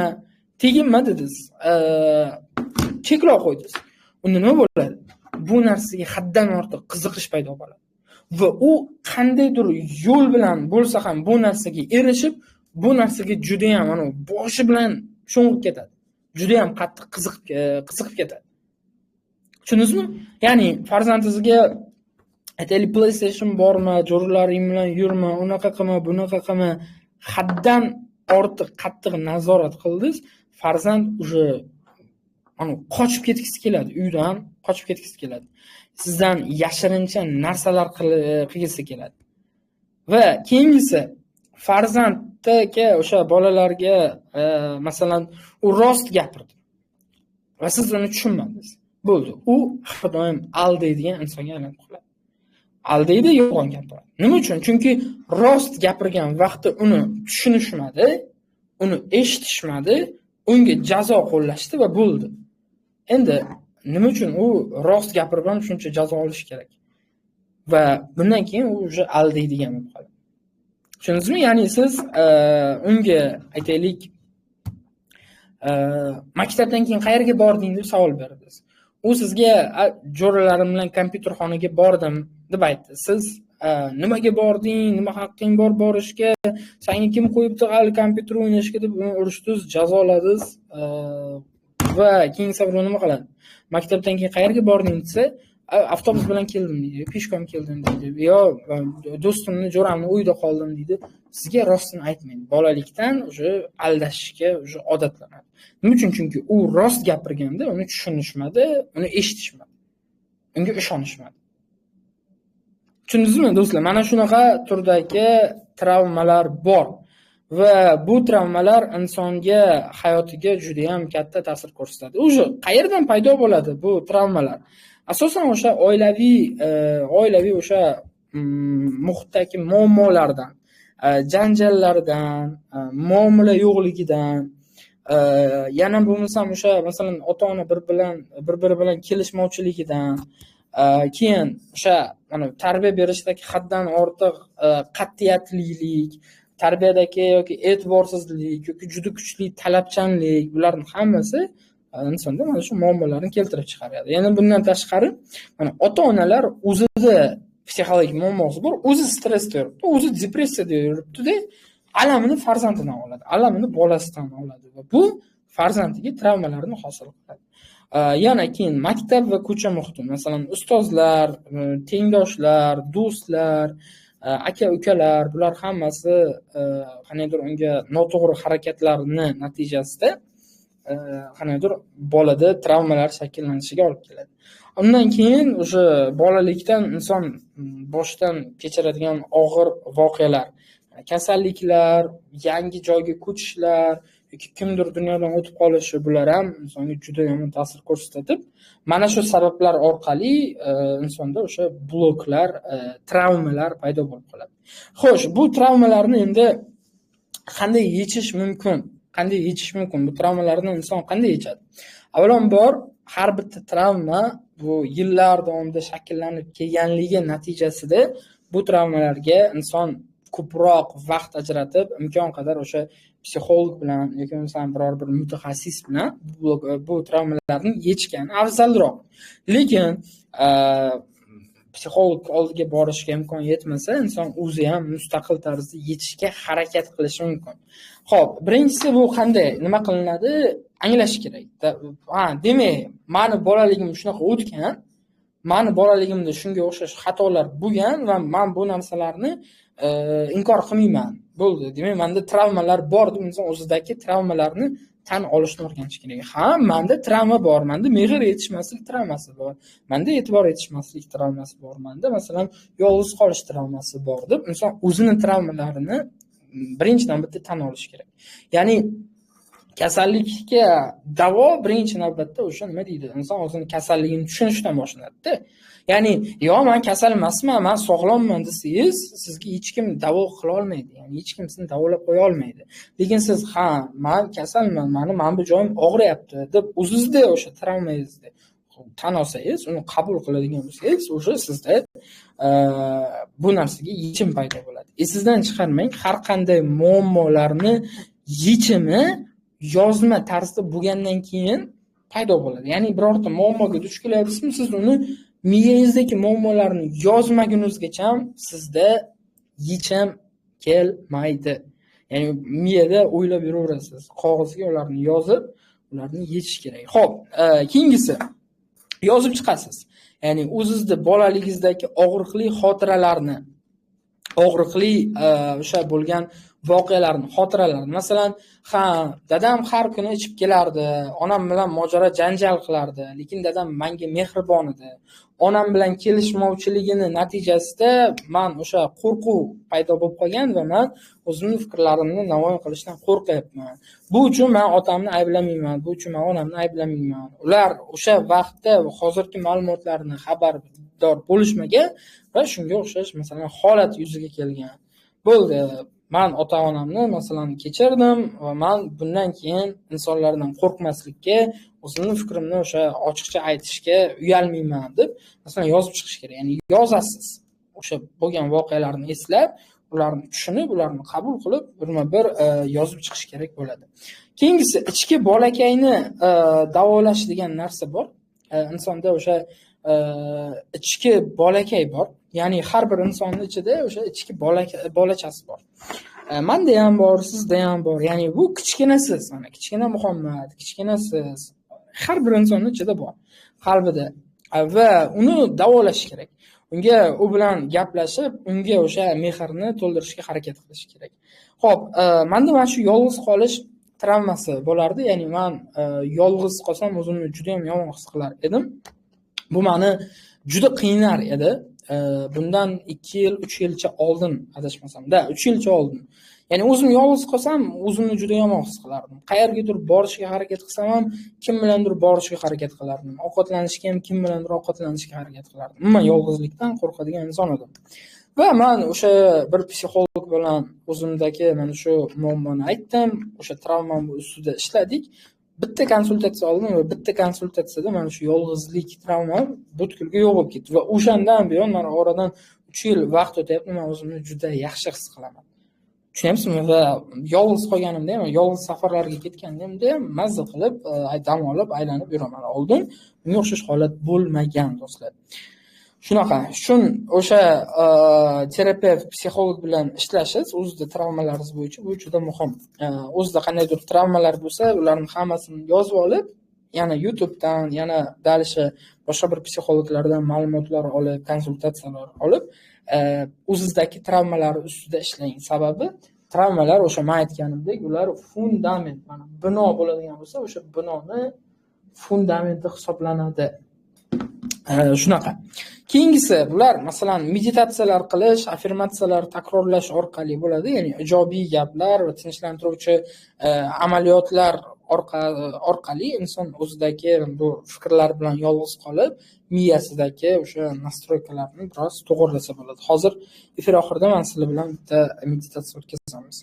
teginma dedingiz. Cheklov qo'ydingiz. Unda nima bo'ladi? Bu narsaga haddan ortiq qiziqish paydo bo'ladi. Va u qandaydir yo'l bilan bo'lsa ham bu narsaga erishib, bu narsaga juda ham boshi bilan sho'ng'ib ketadi. Juda ham qattiq qiziqib ketadi. Tushundingizmi? Ya'ni farzandingizga aytaylik, PlayStation bormi, jo'ralaring bilan yurma, unaqa qilma, bunaqa qilma, haddan ortiq qattiq nazorat qildingiz, farzand o'sha qochib ketgisi keladi, uydan qochib ketgisi keladi. Sizdan yashirincha narsalar qilgisi keladi. Va keyingisi farzandga, o'sha bolalarga masalan u rost gapirdi va siz uni tushunmadingiz. Bo'ldi. U har doim aldaydigan insonga aylanib qoladi. Aldaydi, yolg'on gapiradi. Nima uchun? Chunki rost gapirgan vaqtda uni tushunishmadi, uni eshitishmadi, unga jazo qo'llashdi va bo'ldi. Endi nima uchun u rost gapirib ham shuncha jazo olish kerak? Va bundan keyin u o'sha aldaydigan bo'lib qoladi. Tushundingizmi? Ya'ni siz unga aytaylik maktabdan keyin qayerga bording deb savol berdingiz. U sizga jo'ralarim bilan kompyuter xonaga bordim deb aytdi. Siz nimaga bording, nima haqqing bor borishga, senga kim qo'yibdi hali kompyuter o'ynashga deb uni urishdingiz, jazoladingiz va keyin sabr nima qiladi? Maktabdan keyin qayerga bording desa, avtobus bilan keldim deydi, peshkom keldim deydi, yo do'stimni, jo'ramni uyda qoldim deydi. Sizga rostini aytmaydi. Bolalikdan o'sha aldashishga o'sha odatlanadi. Nima uchun? Chunki u rost gapirganda uni tushunishmadi, uni eshitishmadi. Unga ishonishmadi. Tushundingizmi do'stlar? Mana shunaqa turdagi travmalar bor. Va bu travmalar insonga hayotiga juda ham katta ta'sir ko'rsatadi. O'sha qayerdan paydo bo'ladi bu travmalar? Asosan o'sha oilaviy o'sha muhitdagi muammolardan, janjallardan, muomala yo'qligidan, yana bo'lmasam o'sha masalan ota-ona bir-biri bilan kelishmovchiligidan, keyin o'sha tarbiya berishdagi haddan ortiq qat'iyatlilik, tarbiyadagi yoki e'tiborsizlik yoki juda kuchli talabchanlik, bularning hammasi insonda mana shu muammolarni keltirib chiqaradi. Yana bundan tashqari, mana ota-onalar o'zida psixologik muammosi bor, o'zi stressda yuribdi, o'zi depressiyada yuribdi-da, alamini farzandidan oladi, alamini bolasidan oladi va bu farzandiga travmalarni hosil qiladi. Yana keyin maktab va ko'cha muhiti, masalan, ustozlar, tengdoshlar, do'stlar, aka-ukalar, bular hammasi qanaydir unga noto'g'ri harakatlarni natijasida qanaydir bolada travmalar shakllanishiga olib keladi. Undan keyin o'sha bolalikdan inson boshidan kechiradigan og'ir voqealar, kasalliklar, yangi joyga ko'chishlar yoki kimdir dunyodan o'tib qolishi, bular ham insonga juda yomon ta'sir ko'rsatib, mana shu sabablar orqali insonda o'sha bloklar, travmalar paydo bo'lib qoladi. Xo'sh, bu travmalarni endi qanday yechish mumkin? Qanday yechish mumkin? Bu travmalarni inson qanday yechadi? Avvalambor, har bitta travma bu yillar davomida shakllanib kelganligi natijasida bu travmalarga inson ko'proq vaqt ajratib, imkon qadar o'sha psixolog bilan yoki masalan biror bir mutaxassis bilan bu travmalarni yechgan afzalroq. Lekin psixolog oldiga borishga imkon yetmasa, inson o'zi ham mustaqil tarzda yechishga harakat qilishi mumkin. Xo'p, birinchisi bu qanday? Nima qilinadi? Anglash kerak. Demak, meni bolaligim shunaqa o'tgan, meni bolaligimda shunga o'xshash xatolar bo'lgan va men bu narsalarni inkor qilmayman. Bo'ldi. Demak, menda travmalar bor deb inson o'zidagi travmalarni tan olishni o'rganish kerak. Ha, menda travma bor, menda mehr yetishmaslik travmasi bor, menda e'tibor yetishmaslik travmasi bor, menda masalan yolg'iz qolish travmasi bor deb inson o'zini travmalarini birinchi navbatda tan olish kerak. Ya'ni kasallikka davo birinchi navbatda o'sha nima deydi? Inson o'zini kasalligini tushunishdan boshlanadi-da. Ya'ni, "Yo'q, men kasal emasman, men sog'lomman" desangiz, sizga hech kim davo qila olmaydi. Ya'ni hech kim sizni davolab qo'ya olmaydi. Lekin siz, "Ha, men kasalman, mana bu joyim og'riyapti" deb o'zingizda o'sha travmangizni tan olsangiz, uni qabul qiladigan bo'lsangiz, o'sha sizda bu narsaga yechim paydo bo'ladi. Esingizdan chiqarmang, har qanday muammolarni yechimi yozma tarzda bo'lgandan keyin paydo bo'ladi. Ya'ni birorta muammoga duch kelyapsizmi, siz uni miyangizdagi muammolarni yozmagunizgacha sizda yechim kelmaydi. Ya'ni miyada o'ylab yuraverasiz. Qog'ozga ularni yozib, ularni yechish kerak. Xo'p, keyingisi yozib chiqasiz. Ya'ni o'zingizda bolaligingizdagi og'riqli xotiralarni, og'riqli o'sha bo'lgan voqealarni, xotiralarni. Masalan, dadam har kuni ichib kelardi, onam bilan mojaro janjal qilardi, lekin dadam menga mehribon edi. Onam bilan kelishmovchiligini natijasida men o'sha qo'rquv paydo bo'lib qolgan va men o'zimning fikrlarimni namoyon qilishdan qo'rqyapman. Bu uchun men otamni ayblamayman, bu uchun men onamni ayblamayman. Ular o'sha vaqtda hozirgi ma'lumotlarni xabardor bo'lishmagan va shunga o'xshash masalan holat yuzaga kelgan. Bo'ldi. Men ota-onamni masalan kechirdim va men bundan keyin insonlardan qo'rqmaslikka, o'zimning fikrimni o'sha ochiqcha aytishga uyalmayman deb masalan yozib chiqish kerak. Ya'ni yozasiz. O'sha bo'lgan voqealarni eslab, ularni tushunib, ularni qabul qilib, birma-bir yozib chiqish kerak bo'ladi. Keyingisi ichki bolakayni davolash degan narsa bor. Insonda o'sha ichki bolakay bor. Ya'ni har bir insonning ichida o'sha ichki bolachasi bor. Menda ham bor, sizda ham bor. Ya'ni bu kichkinasiz, mana kichkina Muhammad, kichkinasiz har bir insonning ichida bor, qalbida. Va uni davolash kerak. Unga u bilan gaplashib, unga o'sha mehrni to'ldirishga harakat qilish kerak. Xo'p, menda mana shu yolg'iz qolish travmasi bo'lardi. Ya'ni men yolg'iz qolsam o'zimni juda ham yomon his qilar edim. Bu meni juda qiynar edi. Bundan 2 yil, 3 yilcha oldin adashmasam, 3 yilcha oldin. Ya'ni o'zim yolg'iz qolsam, o'zimni juda yomon his qilardim. Qayergadir borishga harakat qilsam ham, kim bilandir borishga harakat qilardim. Ovqatlanishga ham kim bilandir ovqatlanishga harakat qilardim. Men yolg'izlikdan qo'rqadigan inson edim. Va men o'sha bir psixolog bilan o'zimdagi mana shu muammoni aytdim. O'sha travmam ustida ishladik. Bitta konsultatsiya oldim va bitta konsultatsiyada mana shu yolg'izlik travmam butkul yo'q bo'lib ketdi va o'shandan buyon mana oradan 3 yil vaqt o'tyapti, men o'zimni juda yaxshi his qilaman. Tushunyapsizmi? Va yolg'iz qolganimda ham, yolg'iz safarlarga ketganimda ham mazza qilib, dam olib, aylanib yuraman. Oldin bunga o'xshash holat bo'lmagan, do'stlar. Shunaqa. O'sha terapevt, psixolog bilan ishlashingiz o'zida travmalaringiz bo'yicha bu juda muhim. O'zida qandaydir travmalar bo'lsa, ularning hammasini yozib olib, yana YouTube'dan, yana dalishi boshqa bir psixologlardan ma'lumotlar olib, konsultatsiyalar olib, o'zingizdagi travmalar ustida ishlang. Sababi travmalar o'sha men aytganimdek, ular fundament, mana bino bo'ladigan bo'lsa, o'sha binoni fundamenti hisoblanadi. Shunaqa. Keyingisi bular masalan meditatsiyalar qilish, affirmatsiyalar takrorlash orqali bo'ladi, ya'ni ijobiy gaplar va tinchlantiruvchi amaliyotlar orqali inson o'zidagi bu fikrlar bilan yolg'iz qolib, miyasidagi o'sha nastroykalarni biroz to'g'rilasa bo'ladi. Hozir efir oxirida men sizlar bilan bitta meditatsiya o'tkazamiz.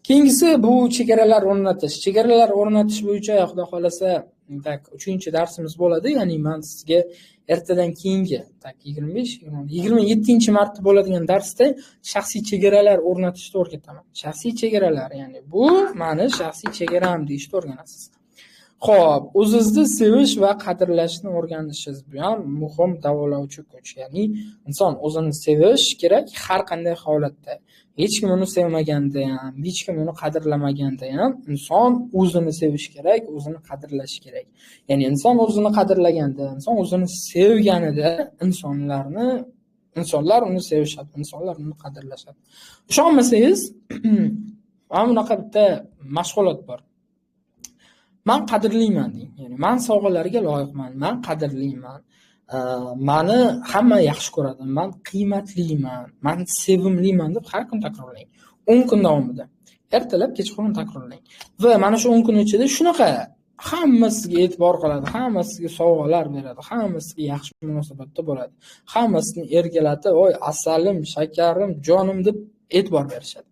Keyingisi bu chegaralar o'rnatish. Chegaralar o'rnatish bo'yicha xudo xolasa 3-darsimiz bo'ladi. Ya'ni men sizga ertadan keyingi 27-martda bo'ladigan darsda shaxsiy chegaralar o'rnatishni o'rgataman. Shaxsiy chegaralar, ya'ni bu meni shaxsiy chegaram deyishni o'rganasiz. Xo'p, o'zingizni sevish va qadrlashni o'rganishingiz bu ham muhim davolovchi kuch. Ya'ni inson o'zini sevish kerak har qanday holatda. Hech kim uni sevmaganda ham, hech kim uni qadrlamaganda ham inson o'zini sevish kerak, o'zini qadrlash kerak. Ya'ni inson o'zini qadrlaganda, inson o'zini sevganida insonlar uni sevishadi, insonlar uni qadrlashadi. Ishonmasangiz, mana bunaqa bitta mashg'ulot bor. Men qadrliman deng. Ya'ni men sovg'alarga loyiqman, men qadrliman. Meni hamma yaxshi ko'radi, men qiymatliman, men sevimliman deb har kun takrorlang. 10 kun davomida. Ertalab, kechqurun takrorlang. Va mana shu 10 kun ichida shunaqa hamma sizga e'tibor qiladi, hamma sizga sovg'alar beradi, hamma sizga yaxshi munosabatda bo'ladi. Hammasini ergalatib, "Voy, asalim, shakarim, jonim" deb e'tibor berishadi.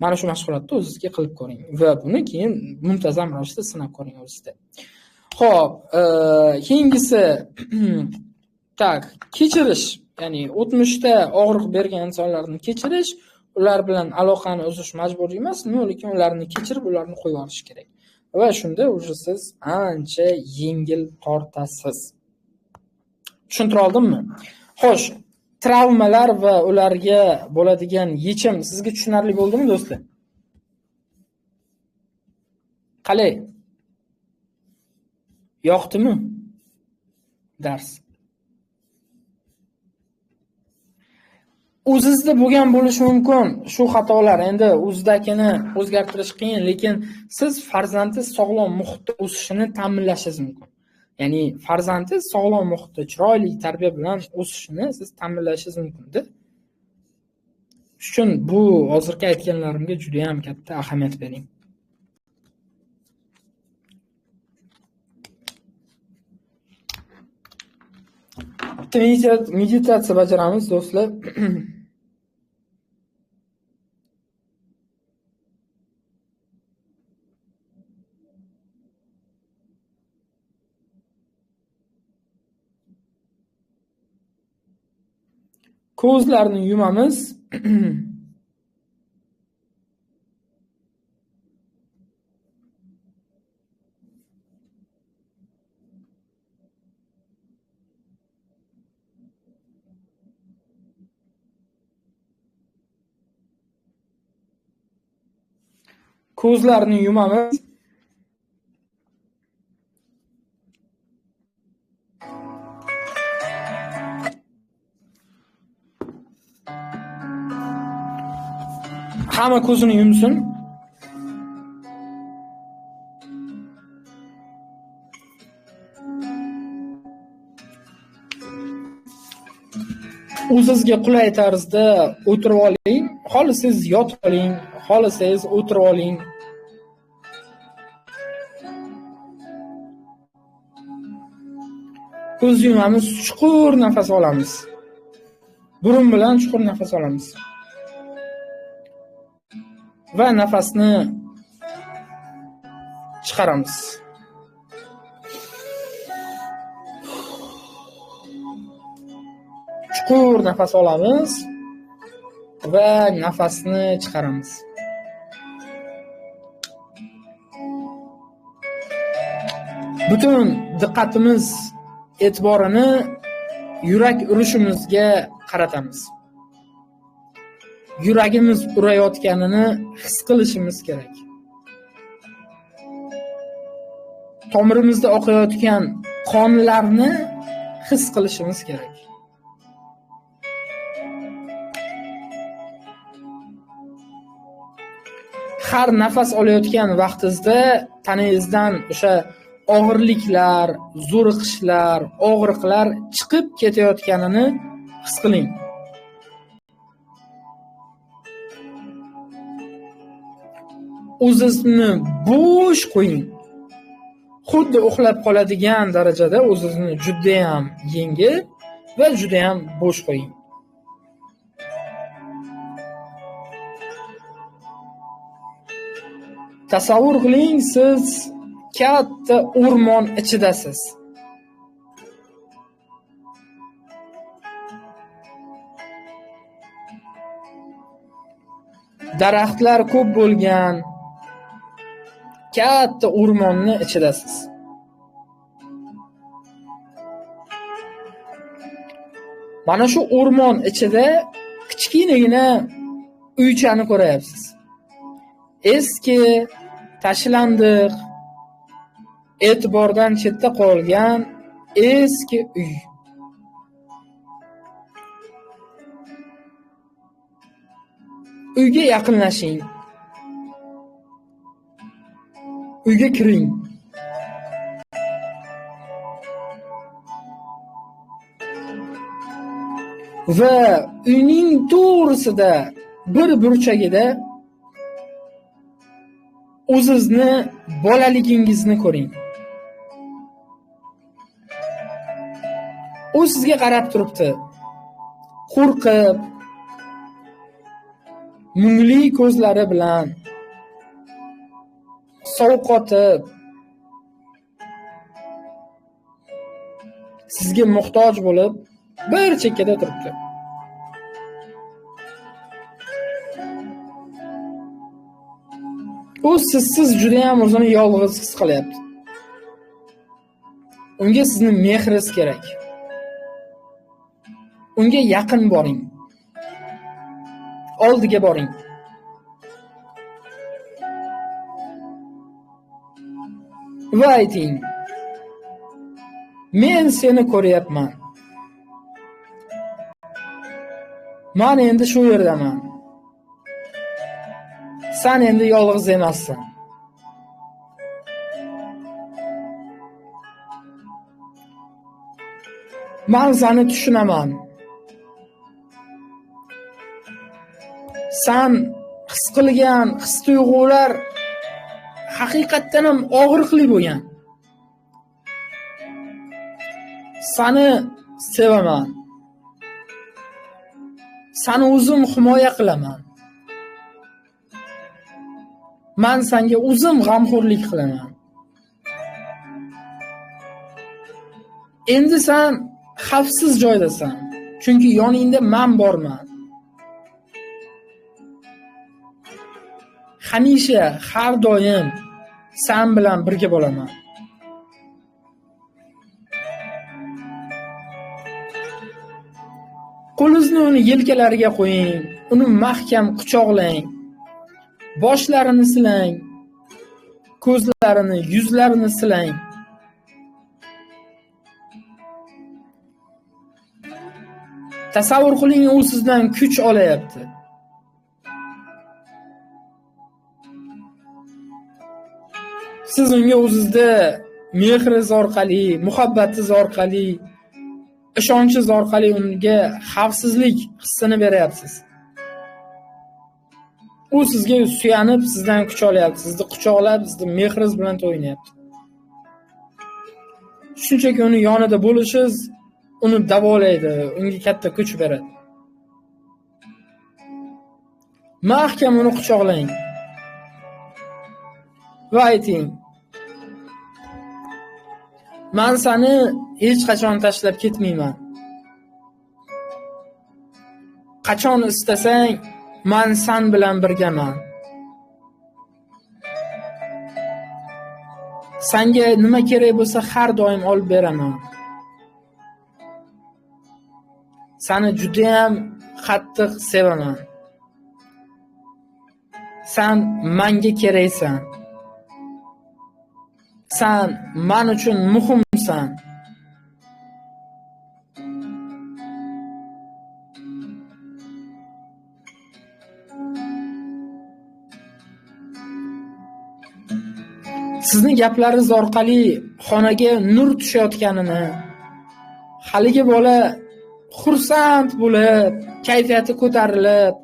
Mana shu mashg'ulotni o'zingizga qilib ko'ring va buni keyin muntazam ravishda sinab ko'ring o'zingizda. Xo'p, keyingisi kechirish, ya'ni o'tmishda og'riq bergan insonlarni kechirish, ular bilan aloqani uzish majburiy emas, lekin ularni kechirib, ularni qo'yib olish kerak. Va shunda o'sha siz ancha yengil tortasiz. Tushuntira oldimmi? Xo'sh, travmalar va ularga bo'ladigan yechim sizga tushunarli bo'ldimi, do'stlar? Qalay? Yoqdimi dars? O'zingizda bo'lgan bo'lishi mumkin shu xatolar. Endi o'zidagini o'zgartirish qiyin, lekin siz farzandingiz sog'lom muhitda o'sishini ta'minlashingiz mumkin. Ya'ni farzandingiz sog'lom muhitda, chiroyli tarbiya bilan o'sishini siz ta'minlashingiz mumkin-da. Shuning uchun bu hozirgi aytganlarimga juda ham katta ahamiyat bering. Meditatsiya bajaramiz, do'stlar. Ko'zlarni yumamiz. Ko'zlarni yumamiz. Hamma ko'zini yumsin. O'zingizga qulay tarzda o'tirib oling. Xohlasangiz yotib oling, xohlasangiz o'tirib oling. Ko'z yumamiz, chuqur nafas olamiz. Burun bilan chuqur nafas olamiz. Va nafasni chiqaramiz. Chuqur nafas olamiz va nafasni chiqaramiz. butun diqqatimiz, e'tiborini yurak urishimizga qaratamiz. Yuragimiz urayotganini his qilishimiz kerak. Tomirimizda oqayotgan qonlarni his qilishimiz kerak. Har nafas olayotgan vaqtingizda tanangizdan o'sha og'irliklar, zo'riqishlar, og'riqlar chiqib ketayotganini his qiling. O'zingizni bo'sh qo'ying. Xuddi uxlab qoladigan darajada o'zingizni juda ham yengil va juda ham bo'sh qo'ying. Tasavvur qiling, siz katta o'rmon ichidasiz. Daraxtlar ko'p bo'lgan katta o'rmonni ichidasiz. Mana shu o'rmon ichida kichkinagina uychani ko'ryapsiz. Eski, tashlandiq, e'tibordan chetda qolgan eski uy. Uyga yaqinlashing. Uyga kiring. Va uyning to'g'risida bir burchagida o'zingizni, bolaligingizni ko'ring. U sizga qarab turibdi. Qo'rqib, mungli ko'zlari bilan, sovqotib, sizga muhtoj bo'lib, bir chekkada turibdi. U sizsiz juda ham o'zini yolg'iz his qilyapti. Unga sizni mehringiz kerak. Unga yaqin boring. Oldiga boring. Va ayting: men seni ko'ryapman. Men endi shu yerdaman. Sen endi yolg'iz emassan. Men seni tushunaman. Sen his qilgan his-tuyg'ular haqiqatdan ham og'riqli bo'lgan. Seni sevaman. Seni o'zim himoya qilaman. Men senga o'zim g'amxo'rlik qilaman. Endi sen xavfsiz joydasan, chunki yoningda men borman. Hamisha, har doim sen bilan birga bo'laman. Qo'lingizni uni yelkalariga qo'ying, uni mahkam quchoqlang. Boshlarini silang, ko'zlarini, yuzlarini silang. Tasavvur qiling, u sizdan kuch olayapti. Siz unga o'zingizda mehringiz orqali, muhabbatingiz orqali, ishonchingiz orqali unga xavfsizlik hissini beryapsiz. U sizga suyanib, sizdan kuch olyapti, sizni quchoqlab, sizni mehringiz bilan o'ynayapti. Shunchaki uni yonida bo'lishingiz uni davolaydi, unga katta kuch beradi. Mahkam uni quchoqlang va ayting: men seni hech qachon tashlab ketmayman. Qachon istasang, men sen bilan birgaman. Senga nima kerak bo'lsa har doim olib beraman. Seni juda ham qattiq sevaman. Sen menga keraksan. Sen men uchun muhimsan. Sizning gaplaringiz orqali xonaga nur tushayotganini, haligi bola xursand bo'lib, kayfiyati ko'tarilib,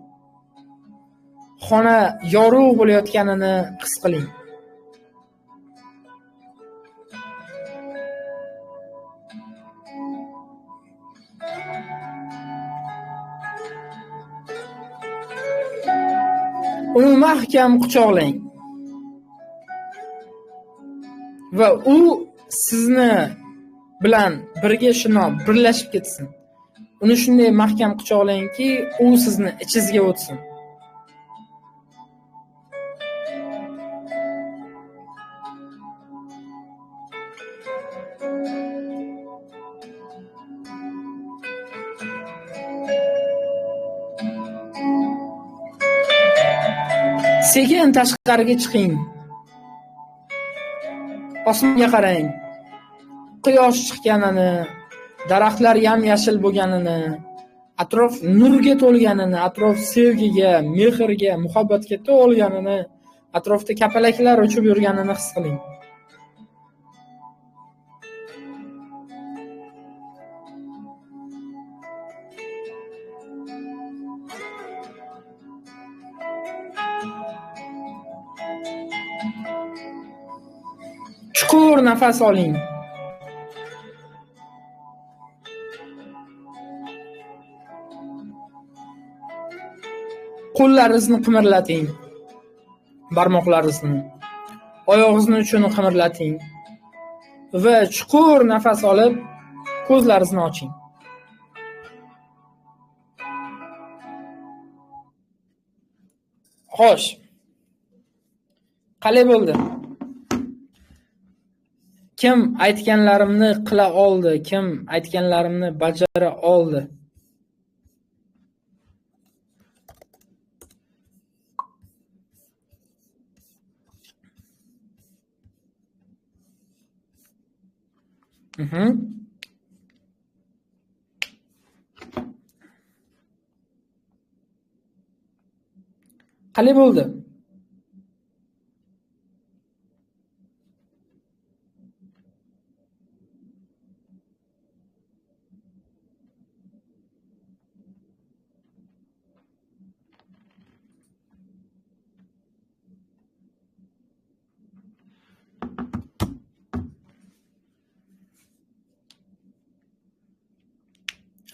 xona yorug' bo'layotganini his qiling. Uni mahkam quchoqlang. Va u sizni bilan birga birlashib ketsin. Uni shunday mahkam quchoqlangki, u sizni ichingizga o'tsin. Sekin tashqariga chiqing. Osmonga qarang. Quyosh chiqqanini, daraxtlar yam-yashil bo'lganini, atrof nurga to'lganini, atrof sevgiga, mehrga, muhabbatga to'lganini, atrofda kapalaklar uchib yurganini his qiling. Chuqur nafas oling. Qo'llaringizni qimirlating. Barmoqlaringizni, oyog'ingizni uchini qimirlating va chuqur nafas olib, ko'zlaringizni oching. Xo'sh. Qalay bo'ldi? Kim aytganlarimni qila oldi, kim aytganlarimni bajara oldi? Qalay bo'ldi?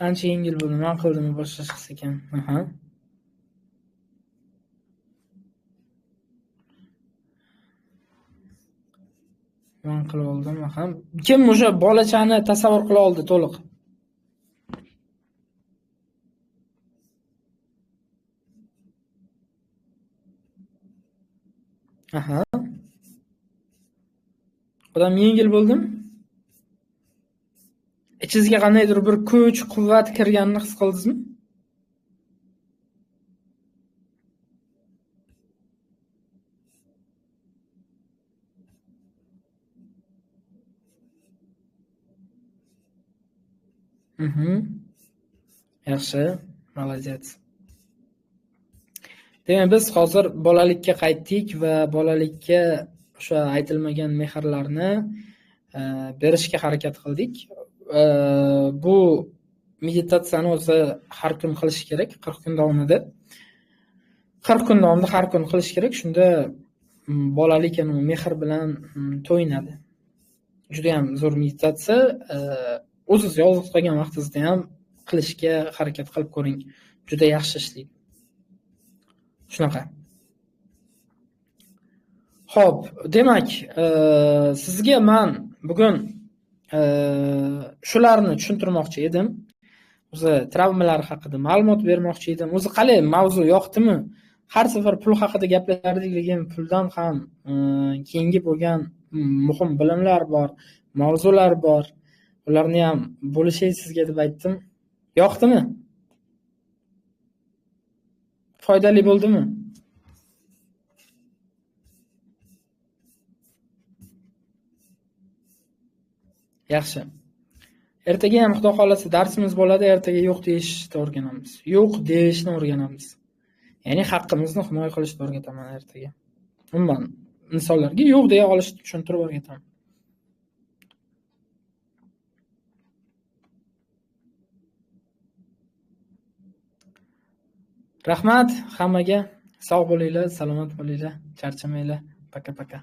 Ancha yengil bo'ldi. Men qildim boshqa chiqsa ekan. Men qilib oldim ham. Kim o'sha bolachani tasavvur qila oldi to'liq? Odam yengil bo'ldim. İchingizga qandaydir bir kuch, quvvat kirganini his qildingizmi? Yaxshi, молодец. Demak, biz hozir bolalikka qaytdik va bolalikka o'sha aytilmagan mehrlarni berishga harakat qildik. Bu meditatsiyani o'zi har kun qilish kerak, 40 kun davomida. 40 kun davomida har kun qilish kerak, shunda bolalik mehr bilan to'yinadi. Juda ham zo'r meditatsiya. O'zingiz yolg'iz qolgan vaqtingizda ham qilishga harakat qilib ko'ring. Juda yaxshi ishlaydi. Shunaqa. Xo'p, demak, sizga men bugun shularni tushuntirmoqchi edim. O'zi travmalar haqida ma'lumot bermoqchi edim. O'zi qalay, mavzu yoqdimi? Har safar pul haqida gapirdik, lekin puldan ham keyingi bo'lgan muhim bilimlar bor, mavzular bor. Ularni ham bo'lishay sizga deb aytdim. Yoqdimi? Foydali bo'ldimi? Yaxshi. Ertaga ham Xudo xolasa darsimiz bo'ladi. Ertaga yo'q deyishni o'rganamiz. Yo'q deyishni o'rganamiz. Ya'ni haqqimizni himoya qilishni o'rgataman ertaga. Umuman insonlarga yo'q deya olishni tushuntirib o'rgataman. Rahmat hammaga. Sog' bo'linglar, salomat bo'linglar, charchamanglar. Paka-paka.